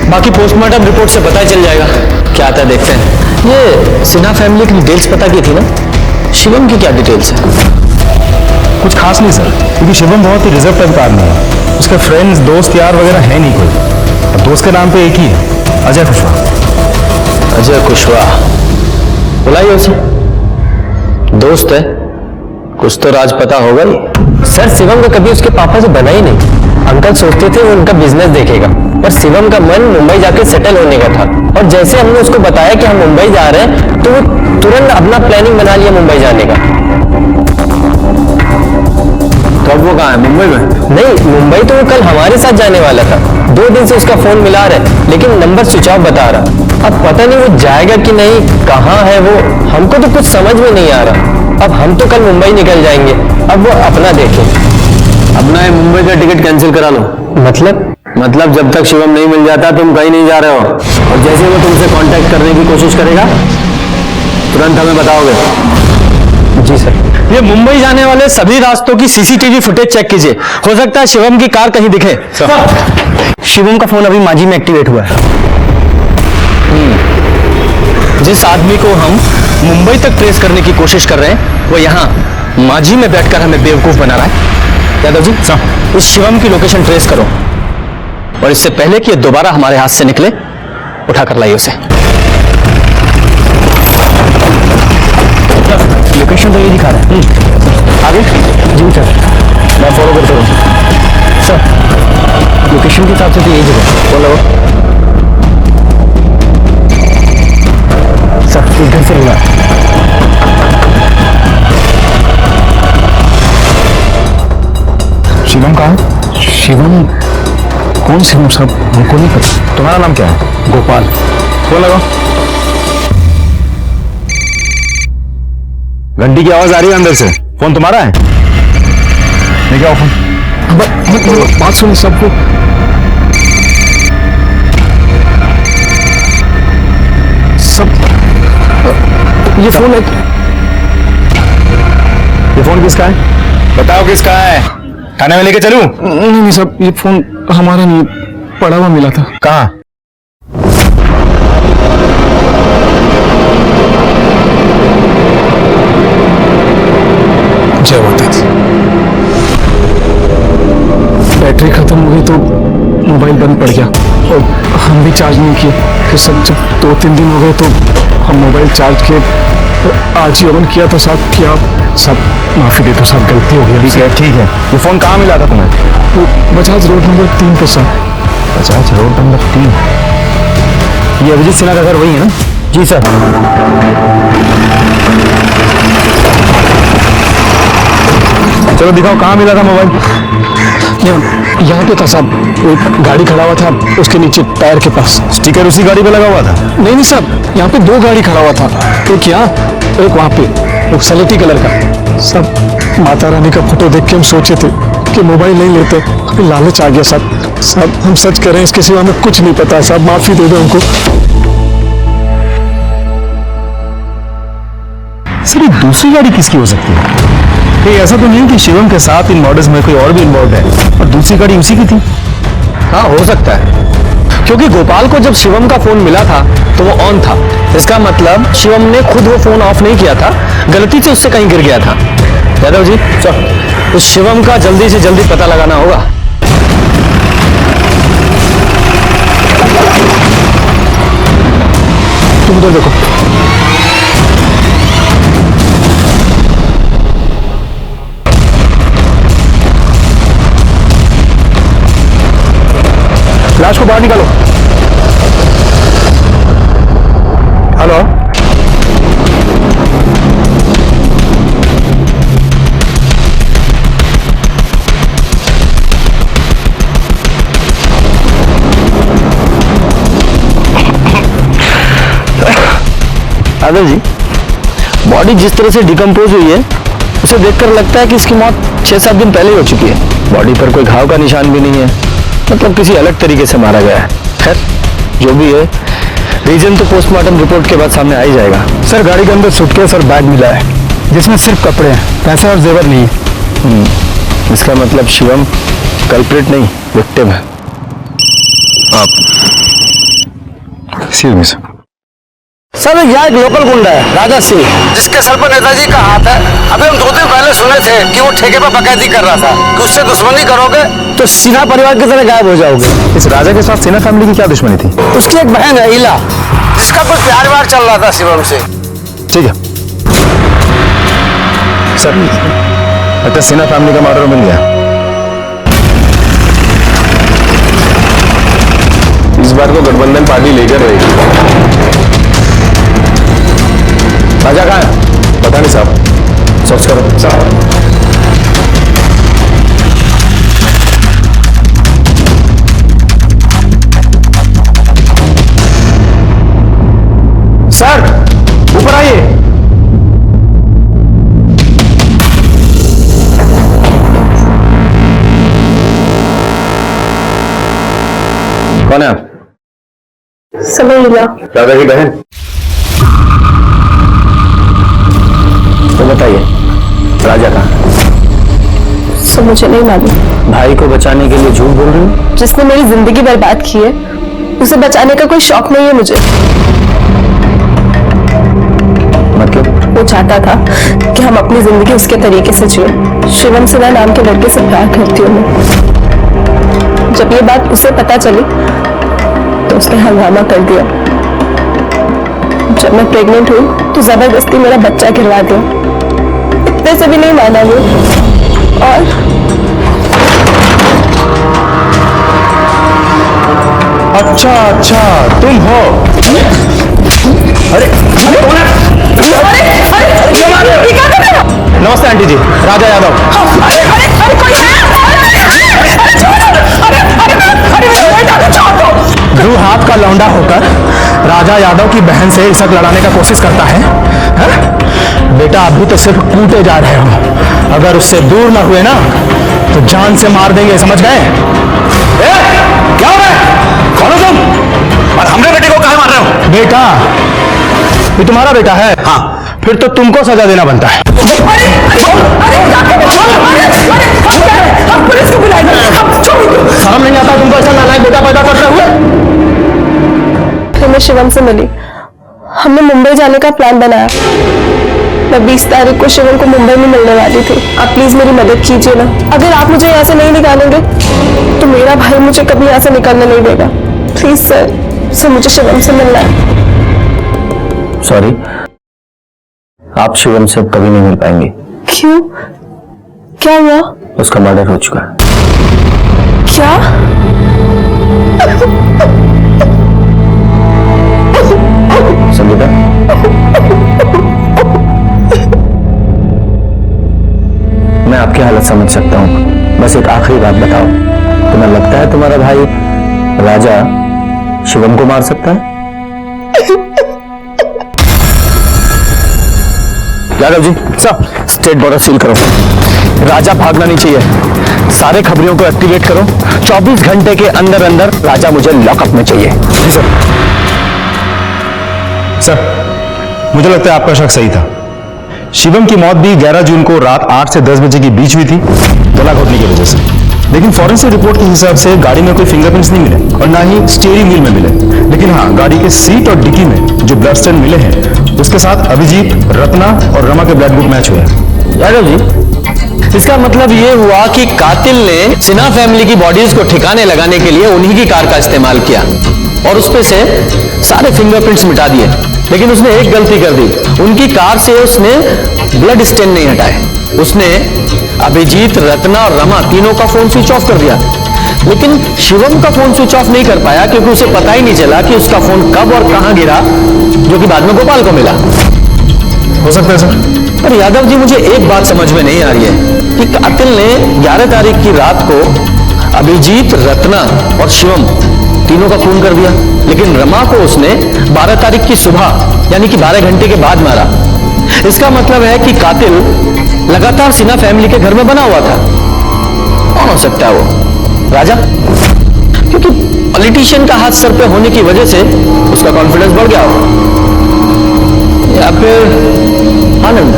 बाकी पोस्टमार्टम रिपोर्ट से पता चल जाएगा क्या आता है, देखते हैं। ये सिन्हा फैमिली की डिटेल्स पता की थी ना, शिवम की क्या डिटेल्स है? कुछ खास नहीं सर, क्योंकि शिवम बहुत ही रिजर्व टाइप का आदमी है। उसके फ्रेंड्स, दोस्त यार वगैरह है नहीं कोई। और दोस्त के नाम पे एक ही है, अजय कुशवाहा। अजय कुशवाहा, बुलाइए उसे। दोस्त है, कुछ तो राज पता होगा ही। सर, शिवम का कभी उसके पापा से बना ही नहीं। अंकल सोचते थे वो उनका बिजनेस देखेगा, पर शिवम का मन मुंबई जाके सेटल होने का था। और जैसे हमने उसको बताया कि हम मुंबई जा रहे हैं, तो वो तुरंत अपना प्लानिंग बना लिया मुंबई जाने का। तो अब वो कहाँ है? मुंबई में? नहीं, मुंबई तो वो कल हमारे साथ जाने वाला था। 2 दिन से उसका फोन मिला रहे, लेकिन नंबर स्विच ऑफ बता रहा। अब पता नहीं वो जाएगा कि नहीं, कहाँ है वो, हमको तो कुछ समझ में नहीं आ रहा। अब हम तो कल मुंबई निकल जाएंगे, अब वो अपना देखे। अपना है मुंबई का टिकट कैंसिल करा लो। मतलब जब तक शिवम नहीं मिल जाता तुम कहीं नहीं जा रहे हो, और जैसे वो तुमसे कांटेक्ट करने की कोशिश करेगा तुरंत हमें बताओगे। जी सर। ये मुंबई जाने वाले सभी रास्तों की सीसीटीवी फुटेज चेक कीजिए, हो सकता है शिवम की कार कहीं दिखे। शिवम का फोन अभी मांझी में एक्टिवेट हुआ है। जिस आदमी को हम मुंबई तक ट्रेस करने की कोशिश कर रहे हैं, वो यहाँ मांझी में बैठकर हमें बेवकूफ बना रहा है। यादव जी, इस शिवम की लोकेशन ट्रेस करो, और इससे पहले कि ये दोबारा हमारे हाथ से निकले, उठाकर लाइए उसे। लोकेशन तो ये दिखा रहा है। आगे? जी सर, मैं फॉलो करता हूँ सर। लोकेशन के हिसाब से तो यही जगह। बोलो सर, एक घर से हुआ। शिवम कहाँ है? शिवम? कौन शिवम साहब? हमको नहीं पता। तुम्हारा नाम क्या है? गोपाल। फोन लगाओ। घंटी की आवाज आ रही है अंदर से। फोन तुम्हारा है? लेके आओ फोन। बात सुनिए सबको। सब ये फोन है। ये फोन किसका है? बताओ किसका है? थाने में लेके चलूं? नहीं साहब, ये फोन हमारा नहीं, पड़ा हुआ मिला था। कहाँ? जय माता दी। बैटरी खत्म हो गई तो मोबाइल बंद पड़ गया, और हम भी चार्ज नहीं किए। फिर सब जब 2-3 दिन हो गए तो हम मोबाइल चार्ज किए। आज ही ऑन किया था साहब। कि आप सब माफी दे दो साहब, गलती हो गई। ठीक है। ये फोन कहाँ मिला था तुम्हें? वो बजाज रोड नंबर 3 पे साहब। Bajaj road number 3। ये अभिजीत सिन्हा का घर वही है ना? जी सर। चलो दिखाओ कहाँ मिला था मोबाइल। यहाँ पे था साहब, एक गाड़ी खड़ा हुआ था उसके नीचे टायर के पास। स्टिकर उसी गाड़ी पे लगा हुआ था? नहीं साहब, यहाँ पे 2 गाड़ी खड़ा हुआ था, एक यहाँ एक वहाँ पे, वो सलेटी कलर का। सब माता रानी का फोटो देख के हम सोचे थे कि मोबाइल नहीं लेते, अभी लालच आ गया साहब। साहब हम सच कह रहे हैं, इसके सिवा हमें कुछ नहीं पता साहब, माफी दे दो हमको। सर ये दूसरी गाड़ी किसकी हो सकती है? कहीं ऐसा तो नहीं कि शिवम के साथ इन मर्डर्स में कोई और भी इन्वॉल्व है और दूसरी गाड़ी उसी की थी? हाँ, हो सकता है, क्योंकि गोपाल को जब शिवम का फोन मिला था तो वो ऑन था। इसका मतलब शिवम ने खुद वो फोन ऑफ नहीं किया था, गलती से उससे कहीं गिर गया था। यादव जी, चल उस शिवम का जल्दी से जल्दी पता लगाना होगा। तुम उधर देखो। लाश को बाहर निकालो। हेलो। यादव जी, बॉडी जिस तरह से डिकम्पोज हुई है उसे देखकर लगता है कि इसकी मौत 6-7 दिन पहले ही हो चुकी है। बॉडी पर कोई घाव का निशान भी नहीं है, मतलब किसी अलग तरीके से मारा गया है। खैर जो भी है, रीजन तो पोस्टमार्टम रिपोर्ट के बाद सामने आ ही जाएगा। सर गाड़ी के अंदर सूटकेस और बैग मिला है जिसमें सिर्फ कपड़े हैं, पैसे और जेवर नहीं है। इसका मतलब शिवम कल्प्रिट नहीं, विक्टिम है। सर यहाँ एक लोकल गुंडा है, राजा सिंह, जिसके सर पर नेताजी का हाथ है। अभी हम 2 दिन पहले सुने थे कि वो ठेके पर बकैती कर रहा था, कि उससे दुश्मनी करोगे तो सिन्हा परिवार की तरह गायब हो जाओगे। इस राजा के साथ सिन्हा फैमिली की क्या दुश्मनी थी? उसकी एक बहन है इला, जिसका कुछ प्यार व्यार चल रहा था शिवम से। ठीक है सर, लगता है सिन्हा फैमिली का मर्डर मिल गया। इस बार तो गठबंधन पार्टी लेकर रहेगी। राजा कहाँ है? पता नहीं साहब, सर्च करो साहब। सर ऊपर आइए। कौन है आप? समझ ला। दादा की बहन? तो बताइए, राजा कहाँ? सो मुझे नहीं मालूम। भाई को बचाने के लिए झूठ बोल रही हूँ? जिसने मेरी जिंदगी बर्बाद की है उसे बचाने का कोई शौक नहीं है मुझे। मतलब? वो चाहता था कि हम अपनी जिंदगी उसके तरीके से जिए। शिवम सिन्हा नाम के लड़के से प्यार करती हूँ मैं। जब ये बात उसे पता चली तो उसने हंगामा कर दिया। जब मैं प्रेग्नेंट हुई तो जबरदस्ती मेरा बच्चा गिरवा दिया। इतने से भी नहीं माना वो। और अच्छा अच्छा, तुम हो? अरे कौन है? नमस्ते आंटी जी, राजा यादव। ध्रुव हाथ का लौंडा होकर राजा यादव की बहन से इज्जत लड़ाने का कोशिश करता है, है? बेटा अभी तो सिर्फ कूटे जा रहे हो, अगर उससे दूर ना हुए ना तो जान से मार देंगे, समझ गए? क्या हो रहा है? कौन हो तुम? और हमरे बेटे को काहे मार रहे हो? बेटा ये तुम्हारा बेटा है? हाँ, फिर तो तुमको सजा देना बनता है। शर्म नहीं आता तुमको ऐसा नालायक बेटा पैदा करते हुए? फिर मैं शिवम से मिली। हमने मुंबई जाने का प्लान बनाया। मैं 20 तारीख को शिवम को मुंबई में मिलने वाली थी। आप प्लीज मेरी मदद कीजिए ना। अगर आप मुझे यहाँ से नहीं निकालेंगे तो मेरा भाई मुझे कभी यहाँ से निकलने नहीं देगा। प्लीज सर मुझे शिवम से मिलना है। सॉरी, आप शिवम से कभी नहीं मिल पाएंगे। क्यों? क्या हुआ? उसका मर्डर हो चुका है। क्या? संगीता, मैं आपकी हालत समझ सकता हूँ, बस एक आखिरी बात बताओ, तुम्हें लगता है तुम्हारा भाई राजा शिवम को मार सकता है? यादव जी, सब स्टेट बॉर्डर सील करो। राजा भागना नहीं चाहिए। सारे खबरियों को एक्टिवेट करो। 24 घंटे के अंदर अंदर राजा मुझे लॉकअप में चाहिए। जी सर। सर, मुझे लगता है आपका शक सही था। शिवम की मौत भी 11 जून को रात 8 से 10 बजे के बीच हुई थी, गला घोटने की वजह से। लेकिन फॉरेंसिक रिपोर्ट के हिसाब से गाड़ी में कोई फिंगरप्रिंट्स नहीं मिले और ना ही स्टीयरिंग व्हील में मिले। लेकिन हाँ, गाड़ी के सीट और डिक्की में जो ब्लड स्टेन मिले हैं उसके साथ अभिजीत, रत्ना और रमा के ब्लड ग्रुप मैच हुए हैं। यादव जी, इसका मतलब ये हुआ कि कातिल ने सिन्हा फैमिली की बॉडीज को ठिकाने लगाने के लिए उन्हीं की कार का इस्तेमाल किया और उसपे से सारे फिंगरप्रिंट्स मिटा दिए। लेकिन उसने एक गलती कर दी, उनकी कार से उसने ब्लड स्टेन नहीं हटाए। उसने अभिजीत, रत्ना और रमा तीनों का फोन स्विच ऑफ कर दिया। लेकिन शिवम का फोन स्विच ऑफ नहीं कर पाया क्योंकि उसे पता ही नहीं चला कि उसका फोन कब और कहां गिरा, जो कि बाद में गोपाल को मिला। हो सकता है सर। पर यादव जी, मुझे एक बात समझ में नहीं आ रही है कि कातिल ने 11 तारीख की रात को अभिजीत, रत्ना और शिवम तीनों का खून कर दिया, लेकिन रमा को उसने 12 तारीख की सुबह यानी कि 12 घंटे के बाद मारा। इसका मतलब है कि कातिल लगातार सिन्हा फैमिली के घर में बना हुआ था। कौन हो सकता है वो? राजा? क्योंकि पॉलिटिशियन का हाथ सर पे होने की वजह से उसका कॉन्फिडेंस बढ़ गया होगा, या फिर आनंद,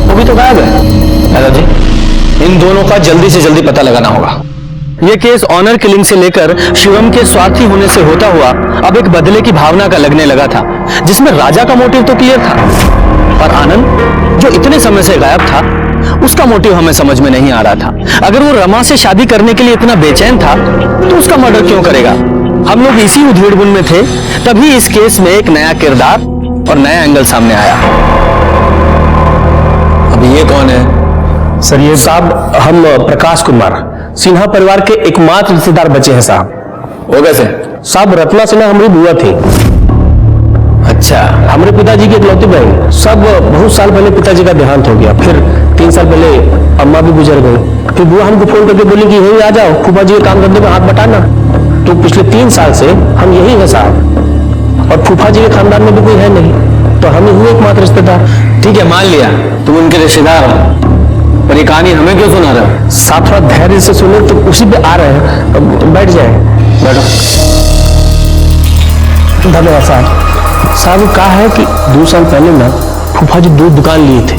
वो भी तो गायब है। दादाजी, इन दोनों का जल्दी से जल्दी पता लगाना होगा। यह केस ऑनर किलिंग से लेकर शिवम के स्वार्थी होने से होता हुआ अब एक बदले की भावना का लगने लगा था, जिसमें राजा का मोटिव तो क्लियर था, पर आनंद जो इतने समय से गायब था, उसका मोटिव हमें समझ में नहीं आ रहा था। अगर वो रमा से शादी करने के लिए इतना बेचैन था तो उसका मर्डर क्यों करेगा? हम लोग इसी उधेड़-बुन में थे, तभी इस केस में एक नया किरदार और नया एंगल सामने आया। अब ये कौन है? सर ये साहब, हम प्रकाश कुमार, सिन्हा परिवार के एकमात्र रिश्तेदार बचे हैं साहब। वो कैसे? साहब रत्ना सिन्हा हमारी बुआ थी। अच्छा, हमारे पिताजी की इकलौती बहन। सब बहुत साल पहले पिताजी का देहांत हो गया, फिर 3 साल पहले अम्मा भी गुजर गई। फिर बुआ हमको फोन करके बोली कि यही आ जाओ, फूफा जी के काम धंधे में हाथ बटाना। तो पिछले 3 साल से हम यही हैं साहब, और फूफा जी के खानदान में भी कोई है नहीं, तो हम ही हुए एकमात्र रिश्तेदार। ठीक है, मान लिया तुम उनके रिश्तेदार हो, पर ये कहानी हमें क्यों सुना रहे हो? साहब थोड़ा धैर्य से सुनो, तो उसी पे आ रहे हैं, तो बैठ जाए। बैठो। धन्यवाद साहब। साहब कहा है कि 2 साल पहले ना फूफा जी 2 दुकान लिए थे,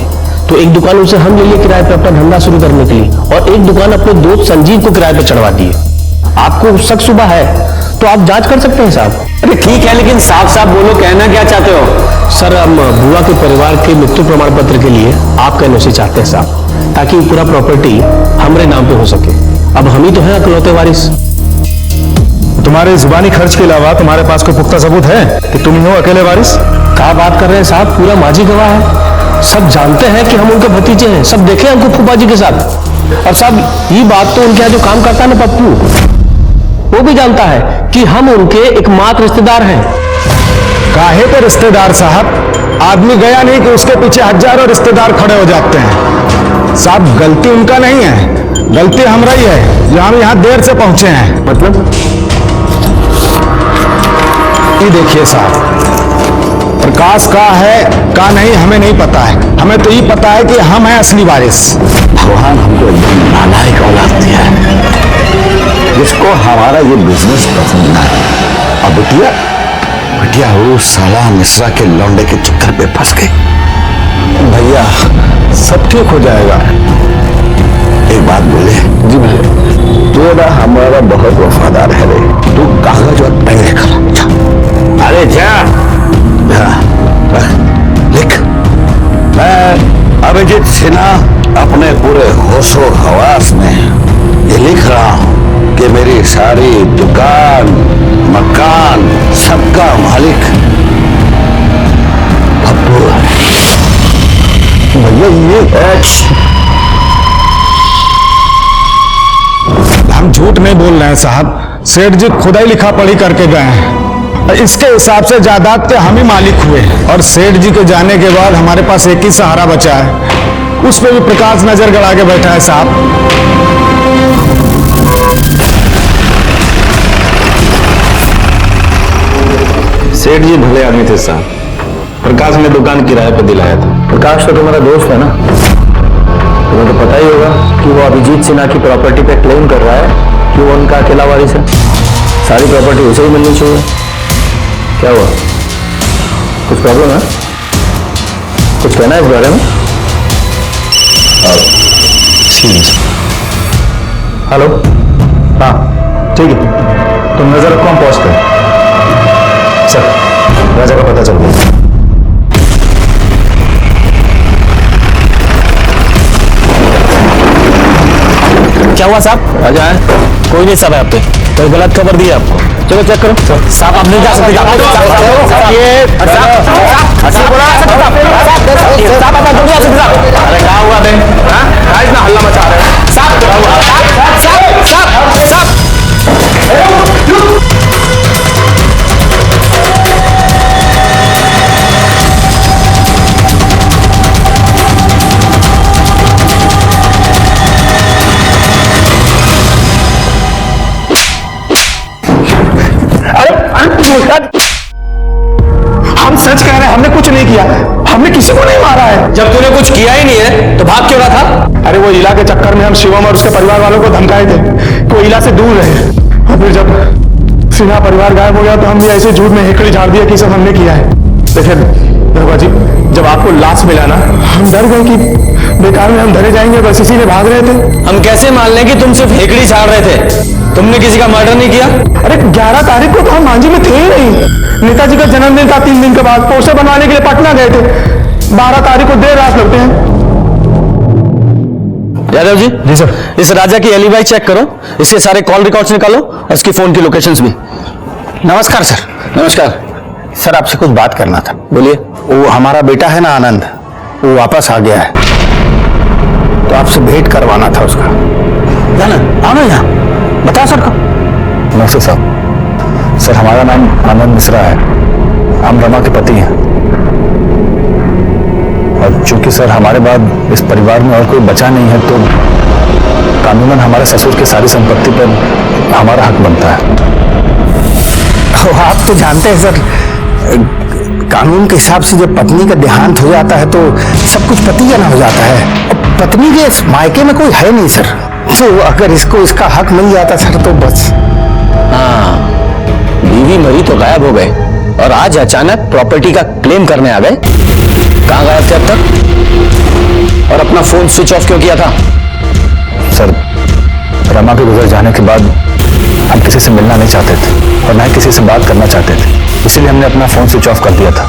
तो एक दुकान उसे हम ले लिए किराए पे अपना धंधा शुरू करने के लिए, और एक दुकान अपने दोस्त संजीव को किराए पे चढ़वा दिए। आपको शक सुबह है तो आप जांच कर सकते हैं साहब। अरे ठीक है, लेकिन साफ साफ बोलो, कहना क्या चाहते हो? सर हम बुआ के परिवार के मृत्यु प्रमाण पत्र के लिए आपका एनओसी चाहते हैं साहब, ताकि पूरा प्रॉपर्टी हमारे नाम पे हो सके। अब हम ही तो हैं अकलौते वारिस। तुम्हारे जुबानी खर्च के अलावा तुम्हारे पास कोई पुख्ता सबूत है कि तुम ही हो अकेले वारिस? क्या बात कर रहे हैं साहब, पूरा माजी गवाह है, सब जानते हैं कि हम उनके भतीजे हैं, सब देखे हमको फूफा जी के साथ। और साहब ये बात तो उनके यहाँ जो काम करता है ना पप्पू, वो भी जानता है कि हम उनके एकमात्र रिश्तेदार हैं। काहे पे रिश्तेदार साहब? आदमी गया नहीं कि उसके पीछे हजारों रिश्तेदार खड़े हो जाते हैं। साहब गलती उनका नहीं है, गलती हमारा ही है जो हम यहाँ देर से पहुंचे हैं। मतलब? ये देखिए साहब, प्रकाश का है का नहीं हमें नहीं पता है, हमें तो ये पता है कि हम हैं असली वारिस। भगवान हमको एकदम नालायक औलाद दिया है, जिसको हमारा ये बिजनेस पसंद ना है। अब बिटिया वो साला मिश्रा के लौंडे के चक्कर पे फंस गई। भैया सब ठीक हो जाएगा। एक बात बोले? जी भैया। तू ना हमारा बहुत वफादार है रे, तू कागज और पेन लेकर। अरे जा लिख। मैं अभिजीत सिन्हा अपने पूरे होशो हवास में ये लिख रहा हूं कि मेरी सारी दुकान मकान सबका मालिक पप्पू है। भैया ये हम झूठ नहीं बोल रहे हैं साहब, सेठ जी खुदा ही लिखा पढ़ी करके गए हैं। इसके हिसाब से जायदाद के हम ही मालिक हुए, और सेठ जी के जाने के बाद हमारे पास एक ही सहारा बचा है, उस पर भी प्रकाश नजर गड़ा के बैठा है साहब। सेठ जी भले आदमी थे साहब, प्रकाश ने दुकान किराए पर दिलाया था। प्रकाश तो तुम्हारा दोस्त है ना, तुम्हें तो पता ही होगा कि वो अभिजीत सिन्हा की प्रॉपर्टी पे क्लेम कर रहा है कि वो उनका अकेला वारिस है, सारी प्रॉपर्टी उसे ही मिलनी चाहिए। क्या हुआ, कुछ प्रॉब्लम है? कुछ कहना है इस बारे में? हेलो, हाँ ठीक है, तुम नजर रखो, हम पहुंचते हैं। सर राजा का पता चल गया। क्या हुआ साहब? राजा है? कोई नहीं साहब, आप पे कोई गलत खबर दी है आपको। चलो चेक करो साहब, आप नहीं जा सकते। अरे क्या हुआ बे? इतना हल्ला मचा रहे हैं साहब? क्या हुआ? हम सच कह रहे हैं, हमने कुछ नहीं किया, हमने किसी को नहीं मारा है। जब तूने कुछ किया ही नहीं है तो भाग क्यों रहा था? अरे वो इला के चक्कर में हम शिवम और उसके परिवार वालों को धमकाए थे कि वो इला से दूर रहे, और फिर जब सिन्हा परिवार गायब हो गया तो हम भी ऐसे झूठ में हेकड़ी झाड़ दिया कि सब हमने किया है। देखिए दरोगा जी, जब आपको लाश मिला ना, हम डर गए कि बेकार में हम धरे जाएंगे, बस इसी में भाग रहे थे। हम कैसे मान लें कि तुम सिर्फ हेकड़ी झाड़ रहे थे? तुमने किसी का मर्डर नहीं किया? अरे 11 तारीख को तो हम मांझी में थे ही नहीं। नेताजी का जन्मदिन था, 3 दिन के बाद पोस्टर बनवाने के लिए पटना गए थे। 12 तारीख को देर रात लौटे हैं। यादव जी। जी सर। इस राजा की एलिबाई चेक करो, इसके सारे कॉल रिकॉर्ड्स निकालो और इसकी फोन की लोकेशंस भी। नमस्कार सर। नमस्कार सर, आपसे कुछ बात करना था। बोलिए। वो हमारा बेटा है ना आनंद, वो वापस आ गया है, तो आपसे भेंट करवाना था उसका। जाना आओ ना यहाँ, बताओ सर को। नमस्ते साहब। सर, हमारा नाम आनंद मिश्रा है, हम रमा के पति हैं, और चूंकि सर हमारे बाद इस परिवार में और कोई बचा नहीं है, तो कानूनन हमारे ससुर की सारी संपत्ति पर हमारा हक बनता है। आप तो जानते हैं सर, कानून के हिसाब से जब पत्नी का देहांत हो जाता है तो सब कुछ पति का ना हो जाता है, और पत्नी के मायके में कोई है नहीं सर, तो अगर इसको इसका हक मिल जाता सर तो बस। हाँ, बीवी मरी तो गायब हो गए और आज अचानक प्रॉपर्टी का क्लेम करने आ गए। कहाँ गायब थे अब तक? और अपना फोन स्विच ऑफ क्यों किया था? सर, रमा के गुजर जाने के बाद हम किसी से मिलना नहीं चाहते थे और ना ही किसी से बात करना चाहते थे, इसीलिए हमने अपना फोन स्विच ऑफ कर दिया था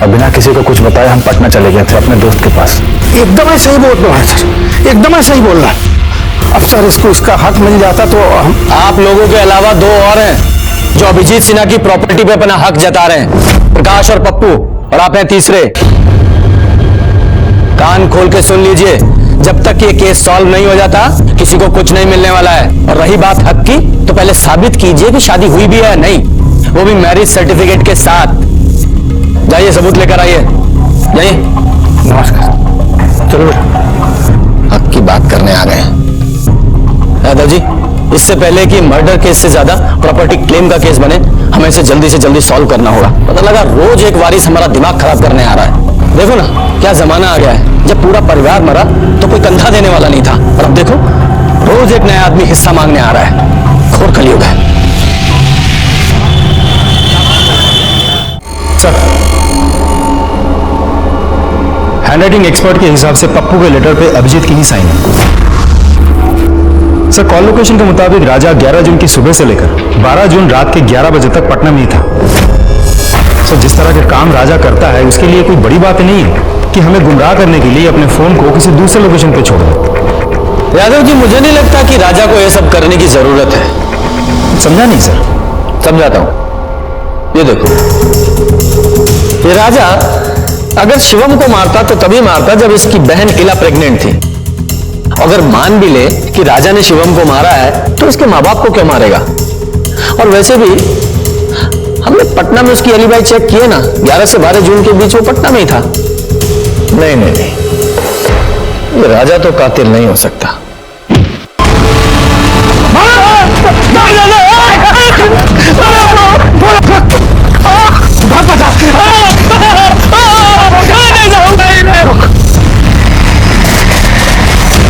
और बिना किसी को कुछ बताए हम पटना चले गए थे अपने दोस्त के पास। एकदम ऐसा ही बोल रहा है सर, एकदम ऐसा ही बोल रहा है। अब सर इसको इसका हक मिल जाता तो हम। आप लोगों के अलावा 2 और हैं जो अभिजीत सिन्हा की प्रॉपर्टी पे अपना हक जता रहे हैं, प्रकाश और पप्पू, और आप हैं तीसरे। कान खोल के सुन लीजिए, जब तक ये केस सॉल्व नहीं हो जाता किसी को कुछ नहीं मिलने वाला है। और रही बात हक की, तो पहले साबित कीजिए कि शादी हुई भी है या नहीं, वो भी मैरिज सर्टिफिकेट के साथ। जाइए सबूत लेकर आइए, जाइए। नमस्कार। चलो, हक की बात करने आ गए हैं। यादव जी, इससे पहले कि मर्डर केस से ज्यादा प्रॉपर्टी क्लेम का केस बने, हमें इसे जल्दी से जल्दी सॉल्व करना होगा। पता लगा रोज एक वारिस हमारा दिमाग खराब करने आ रहा है। देखो ना क्या जमाना आ गया है, जब पूरा परिवार मरा तो कोई कंधा देने वाला नहीं था, और अब देखो रोज एक नया आदमी हिस्सा मांगने आ रहा है। घोर कलयुग है। सर, हैंडराइटिंग एक्सपर्ट के हिसाब से पप्पू के लेटर पे अभिजीत की ही साइन है। सर, कॉल लोकेशन के मुताबिक राजा 11 जून की सुबह से लेकर 12 जून रात के 11 बजे तक पटना में ही था। सर, जिस तरह के काम राजा करता है उसके लिए कोई बड़ी बात नहीं है कि हमें गुमराह करने के लिए अपने फोन को किसी दूसरे लोकेशन पे छोड़ दें। यादव जी, मुझे नहीं लगता कि राजा को यह सब करने की जरूरत है। समझा नहीं सर? समझाता हूं, ये देखो। ये राजा अगर शिवम को मारता तो तभी मारता जब इसकी बहन इला प्रेग्नेंट थी। अगर मान भी ले कि राजा ने शिवम को मारा है तो उसके माँ बाप को क्यों मारेगा? और वैसे भी हमने पटना में उसकी एलिबाई चेक किए ना, 11 से 12 जून के बीच वो पटना में ही था। नहीं नहीं नहीं, ये राजा तो कातिल नहीं हो सकता।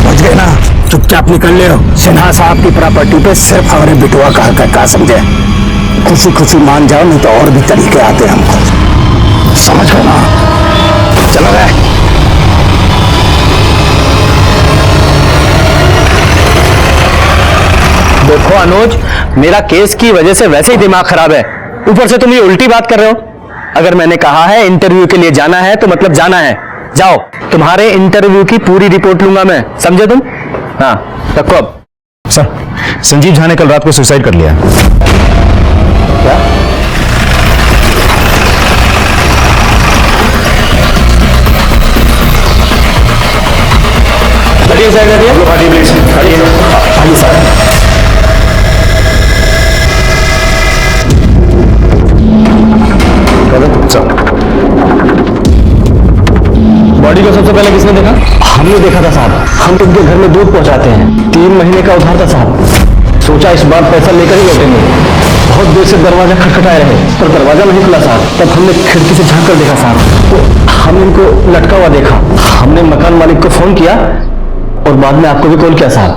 बच गए ना, चुपचाप निकल ले। सिन्हा साहब की प्रॉपर्टी पे सिर्फ हमारे बिटुआ का हक है, क्या समझे? खुशी खुशी मान जाओ, नहीं तो और भी तरीके आते हैं हमको, समझ गए ना? चलो गए। देखो अनुज, मेरा केस की वजह से वैसे ही दिमाग खराब है, ऊपर से तुम ये उल्टी बात कर रहे हो। अगर मैंने कहा है इंटरव्यू के लिए जाना है तो मतलब जाना है। जाओ, तुम्हारे इंटरव्यू की पूरी रिपोर्ट लूंगा मैं, समझे तुम? हाँ, रखो अब। सर, संजीव झा ने कल रात को सुसाइड कर लिया। क्या? हटिए साइड, हटिए प्लीज, हटिए सर। बॉडी को सबसे पहले किसने देखा? हमने देखा था साहब, हम उनके घर में दूध पहुंचाते हैं। 3 महीने का उधार था साहब। सोचा इस बार पैसा लेकर ही लौटेंगे। बहुत बहुत देर से दरवाजा खटखटाए रहे पर दरवाजा नहीं खुला साहब। तब हमने खिड़की से झांक कर देखा साहब, तो हमने इनको लटका हुआ देखा। हमने मकान मालिक को फोन किया और बाद में आपको भी कॉल किया साहब।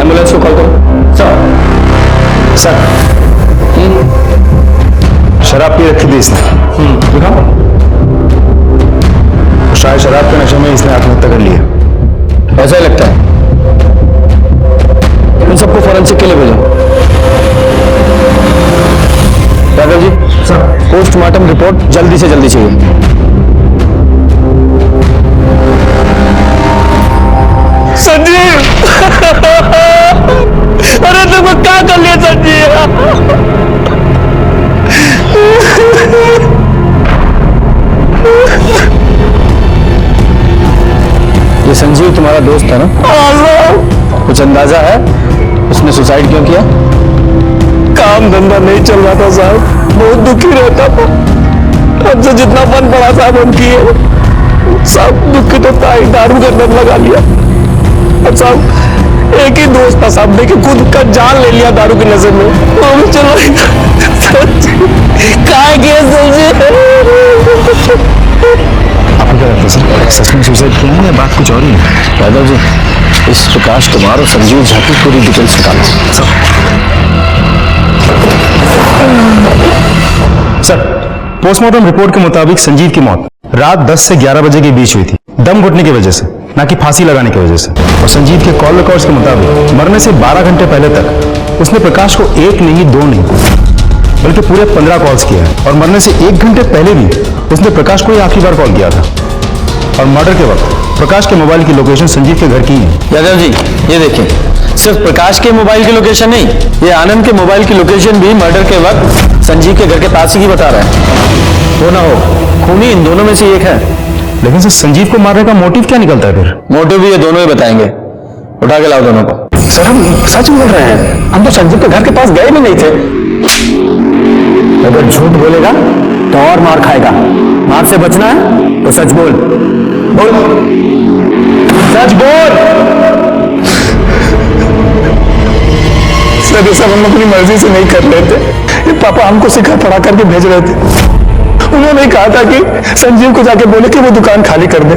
एम्बुलेंस को कॉल करो। सर शराब पी रखी थी इसने। दिखाओ। शायद शराब के नशे में इसने आत्महत्या कर ली है। ऐसा ही लगता है। इन सबको फॉरेंसिक के लिए भेजो। Raghav ji sir, postmortem report जल्दी से जल्दी चाहिए। संजीव अरे तुमको क्या कर लिया संजीव? ये संजीव तुम्हारा दोस्त था ना? कुछ अंदाजा है उसने सुसाइड क्यों किया? काम धंधा नहीं चल रहा था साहब, बहुत दुखी रहता था। हमसे जितना बन पड़ा साहब हम किए। साहब दुखी तो था ही, दारू का दम लगा लिया। और साहब एक ही दोस्त था साहब, देखिए खुद का जान ले लिया दारू की नजर में। वो भी चलो क्या किया आप क्या लगता है सर, सच में सुसाइड किया है या बात कुछ और ही है? यादव जी, इस प्रकाश कुमार और संजीव झा की पूरी डिटेल्स निकालो। सर, पोस्टमार्टम रिपोर्ट के मुताबिक संजीव की मौत रात 10 से 11 बजे के बीच हुई थी, दम घुटने की वजह से, ना कि फांसी लगाने की वजह से। और संजीव के कॉल रिकॉर्ड्स के मुताबिक मरने से 12 घंटे पहले तक उसने प्रकाश को एक नहीं, दो नहीं, बल्कि पूरे 15 कॉल्स किया है। और मरने से 1 घंटे पहले भी उसने प्रकाश को ही आखिरी बार कॉल किया था। और मर्डर के वक्त प्रकाश के मोबाइल की लोकेशन संजीव के घर की है। यादव जी ये देखिए, सिर्फ प्रकाश के मोबाइल की लोकेशन नहीं, ये आनंद के मोबाइल की लोकेशन भी मर्डर के वक्त संजीव के घर के पास ही बता रहा है। वो ना हो खूनी इन दोनों में से एक है। लेकिन सर संजीव को मारने का मोटिव क्या निकलता है फिर? मोटिव भी ये दोनों ही बताएंगे। उठा के लाओ दोनों को। सर हम सच बोल रहे हैं, हम तो संजीव के घर के पास गए भी नहीं थे। अगर झूठ बोलेगा तो और मार खाएगा। मार से बचना है तो सच बोल। बोल सच बोल। सर ये सब हम अपनी मर्जी से नहीं कर रहे थे, ये पापा हमको सिखा पढ़ा करके भेज रहे थे। उन्होंने कहा था कि संजीव को जाके बोले कि वो दुकान खाली कर दे।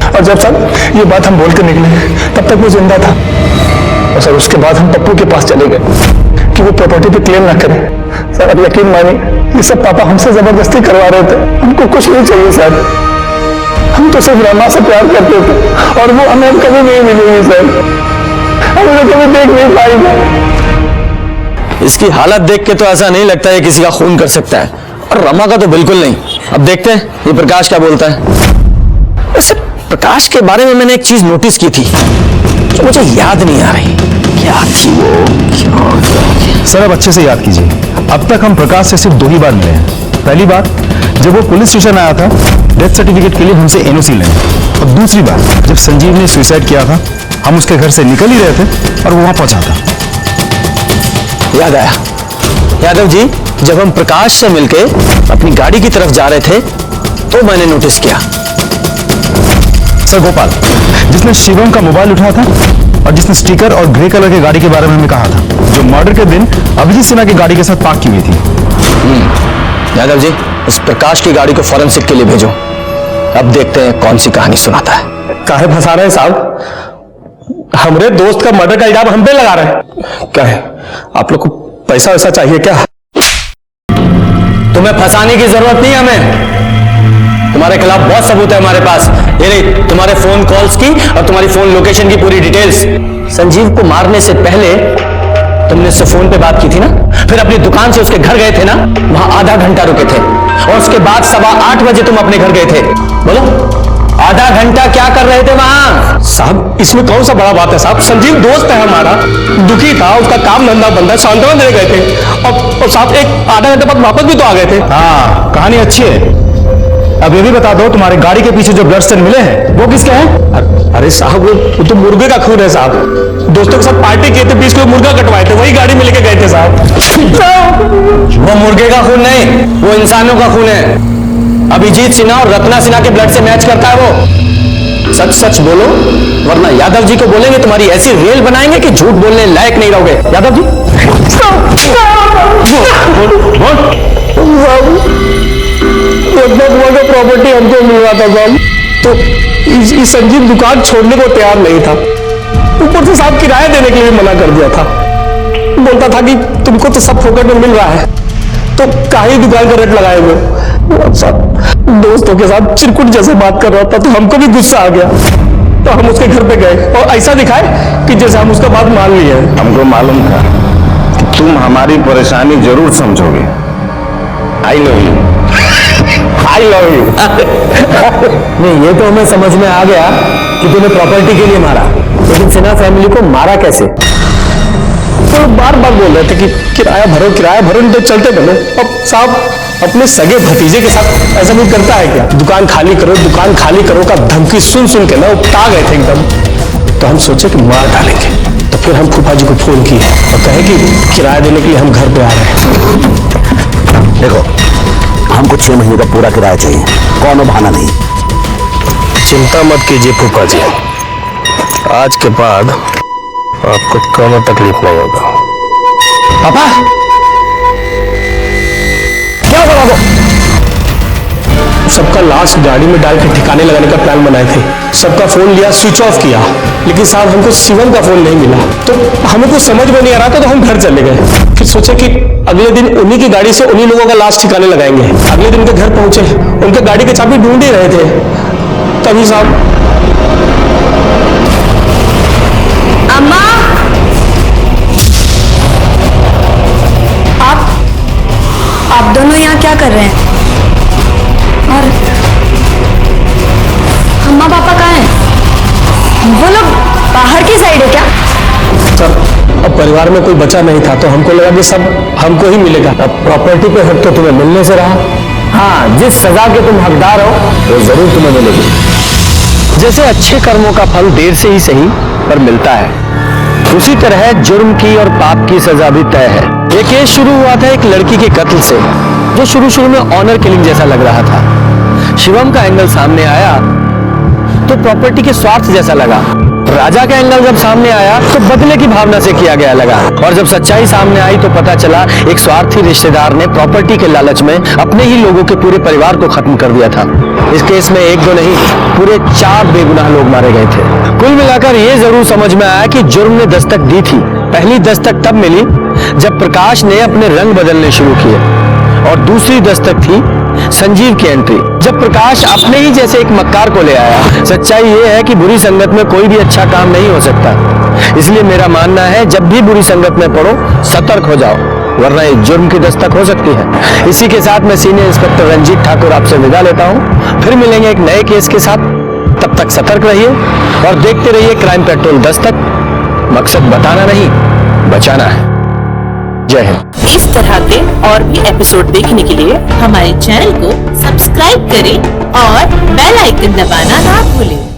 और जब सर ये बात हम बोल के निकले तब तक वो जिंदा था। और सर उसके बाद हम पप्पू के पास चले गए कि वो प्रॉपर्टी पे क्लेम ना करे। सर अब यकीन मानिए ये सब पापा हमसे जबरदस्ती करवा रहे थे। हमको कुछ नहीं चाहिए सर, हम तो सिर्फ रमा से प्यार करते थे और वो हमें कभी नहीं मिलेगी सर, हम उन्हें कभी देख नहीं पाएंगे। इसकी हालत देख के तो ऐसा नहीं लगता है किसी का खून कर सकता है, और रमा का तो बिल्कुल नहीं। अब देखते हैं ये प्रकाश क्या बोलता है। वैसे प्रकाश के बारे में मैंने एक चीज नोटिस की थी जो मुझे याद नहीं आ रही, क्या थी वो? सर अब अच्छे से याद कीजिए, अब तक हम प्रकाश से सिर्फ 2 ही बार मिले हैं। पहली बार जब वो पुलिस स्टेशन आया था डेथ सर्टिफिकेट के लिए हमसे एनओसी लेने, और दूसरी बार जब संजीव ने सुसाइड किया था, हम उसके घर से निकल ही रहे थे और वो वहां पहुंचा था। याद आया यादव जी, जब हम प्रकाश से मिलके अपनी गाड़ी की तरफ जा रहे थे तो मैंने नोटिस किया। सर गोपाल, जिसने शिवम का मोबाइल उठाया था और जिसने स्टिकर और ग्रे कलर की गाड़ी के बारे में हमें कहा था, जो मर्डर के दिन अभिजीत सिन्हा की गाड़ी के साथ पार्क की हुई थी। यादव जी, इस प्रकाश की गाड़ी को फॉरेंसिक के लिए भेजो। अब देखते हैं कौन सी कहानी सुनाता है। काहे फंसा रहे हैं साहब? हमारे दोस्त का मर्डर का इल्जाम हम पे लगा रहे हैं। क्या है, आप लोग को पैसा वैसा चाहिए क्या? तुम्हें फंसाने की जरूरत नहीं है हमें, तुम्हारे खिलाफ बहुत सबूत है हमारे पास। ये रही तुम्हारे फोन कॉल्स की और तुम्हारी फोन लोकेशन की पूरी डिटेल्स। संजीव को मारने से पहले तुमने उससे फोन पे बात की थी ना, फिर अपनी दुकान से उसके घर गए थे ना, वहां आधा घंटा रुके थे, और उसके बाद 8:15 बजे तुम अपने घर गए थे। बोलो, आधा घंटा क्या कर रहे थे वहां? साहब इसमें कौन सा बड़ा बात है साहब? संजीव दोस्त है हमारा, दुखी था, उसका काम धंधा बंद है, सांत्वना देने गए थे। और साहब एक आधा घंटे बाद वापस भी तो आ गए थे। हाँ, कहानी अच्छी है। अब ये भी बता दो, तुम्हारे गाड़ी के पीछे जो ब्लड स्टेन मिले हैं वो किसके हैं? अरे साहब वो तो मुर्गे का खून है साहब। दोस्तों के साथ पार्टी किए थे, 20 किलो मुर्गा कटवाए थे, वही गाड़ी में लेके गए थे साहब। वो मुर्गे का खून नहीं, वो इंसानों का खून है। अभिजीत सिन्हा और रत्ना सिन्हा के ब्लड से मैच करता है वो। सच सच बोलो, वरना यादव जी को बोलेंगे तुम्हारी ऐसी रेल बनाएंगे कि झूठ बोलने लायक नहीं रहोगे। यादव जी का प्रॉपर्टी हमको मिल रहा था साहब, तो इस संजीव दुकान छोड़ने को तैयार नहीं था। ऊपर से साहब किराया देने के लिए मना कर दिया था। बोलता था कि तुमको तो सब फोकट में मिल रहा है, तो काहे दुकान का रेट लगाए हुए। साहब दोस्तों के साथ चिरकुट जैसे बात कर रहा था, तो हमको भी गुस्सा आ गया, तो हम उसके घर पे गए और ऐसा दिखाए कि जैसे हम उसका बात मान लिए। हमको मालूम था कि तुम हमारी परेशानी जरूर समझोगे। I love you, I love you. नहीं, ये तो हमें समझ में आ गया कि तूने प्रॉपर्टी के लिए मारा, लेकिन सिन्हा फैमिली को मारा कैसे? तो बार बार बोल रहे थे कि किराया भरो, नहीं तो चलते बनो। अब साहब अपने सगे भतीजे के साथ ऐसा कोई करता है क्या? दुकान खाली करो का धमकी सुन सुन के ना उपता गए थे एकदम। तो हम सोचे कि मार डालेंगे, तो फिर हम फूफा जी को फोन किए और कहे कि किराया देने के लिए हम घर पे आ रहे हैं। देखो, हमको 6 महीने का पूरा किराया चाहिए, कौन बहाना नहीं। चिंता मत कीजिए फूफा जी, आज के बाद आपको कोनो तकलीफ नहीं होगा। पापा क्या बता दो, सबका लाश गाड़ी में डाल के ठिकाने लगाने का प्लान बनाए थे। सबका फोन लिया, स्विच ऑफ किया, लेकिन साहब हमको शिवम का फोन नहीं मिला। तो हमें कुछ समझ में नहीं आ रहा था, तो हम घर चले गए। फिर सोचे कि अगले दिन उन्हीं की गाड़ी से उन्हीं लोगों का लाश ठिकाने लगाएंगे। अगले दिन के घर पहुंचे, उनके गाड़ी की चाबी ढूंढ ही रहे थे, तभी साहब। अम्मा, आप दोनों यहाँ क्या कर रहे हैं? और अम्मा पापा कहाँ हैं? वो लोग बाहर की साइड है क्या? सर, अब परिवार में कोई बचा नहीं था, तो हमको लगा कि सब हमको ही मिलेगा। अब प्रॉपर्टी पे हक तो तुम्हें मिलने से रहा। हाँ, जिस सजा के तुम हकदार हो वो जरूर तुम्हें मिलेगी। जैसे अच्छे कर्मों का फल देर से ही सही पर मिलता है, उसी तरह जुर्म की और पाप की सजा भी तय है। ये केस शुरू हुआ था एक लड़की के कत्ल से, जो शुरू में ऑनर किलिंग जैसा लग रहा था। शिवम का एंगल सामने आया तो प्रॉपर्टी के स्वार्थ जैसा लगा। राजा का एंगल जब सामने आया तो बदले की भावना से किया गया लगा। और जब सच्चाई सामने आई तो पता चला एक स्वार्थी रिश्तेदार ने प्रॉपर्टी के लालच में अपने ही लोगों के पूरे परिवार को खत्म कर दिया था। इस केस में 1-2 नहीं, पूरे 4 बेगुनाह लोग मारे गए थे। कुल मिलाकर ये जरूर समझ में आया कि जुर्म ने दस्तक दी थी। पहली दस्तक तब मिली जब प्रकाश ने अपने रंग बदलने शुरू किए, और दूसरी दस्तक थी संजीव की एंट्री, जब प्रकाश अपने ही जैसे एक मक्कार को ले आया। सच्चाई ये है कि बुरी संगत में कोई भी अच्छा काम नहीं हो सकता, इसलिए मेरा मानना है जब भी बुरी संगत में पड़ो सतर्क हो जाओ, वरना एक जुर्म की दस्तक हो सकती है। इसी के साथ मैं सीनियर इंस्पेक्टर रंजीत ठाकुर आपसे विदा लेता हूँ। फिर मिलेंगे एक नए केस के साथ, तब तक सतर्क रहिए और देखते रहिए क्राइम पेट्रोल दस्तक। मकसद बताना नहीं, बचाना है। जय हिंद। इस तरह के और भी एपिसोड देखने के लिए हमारे चैनल को सब्सक्राइब करें और बेल आइकन दबाना ना भूलें।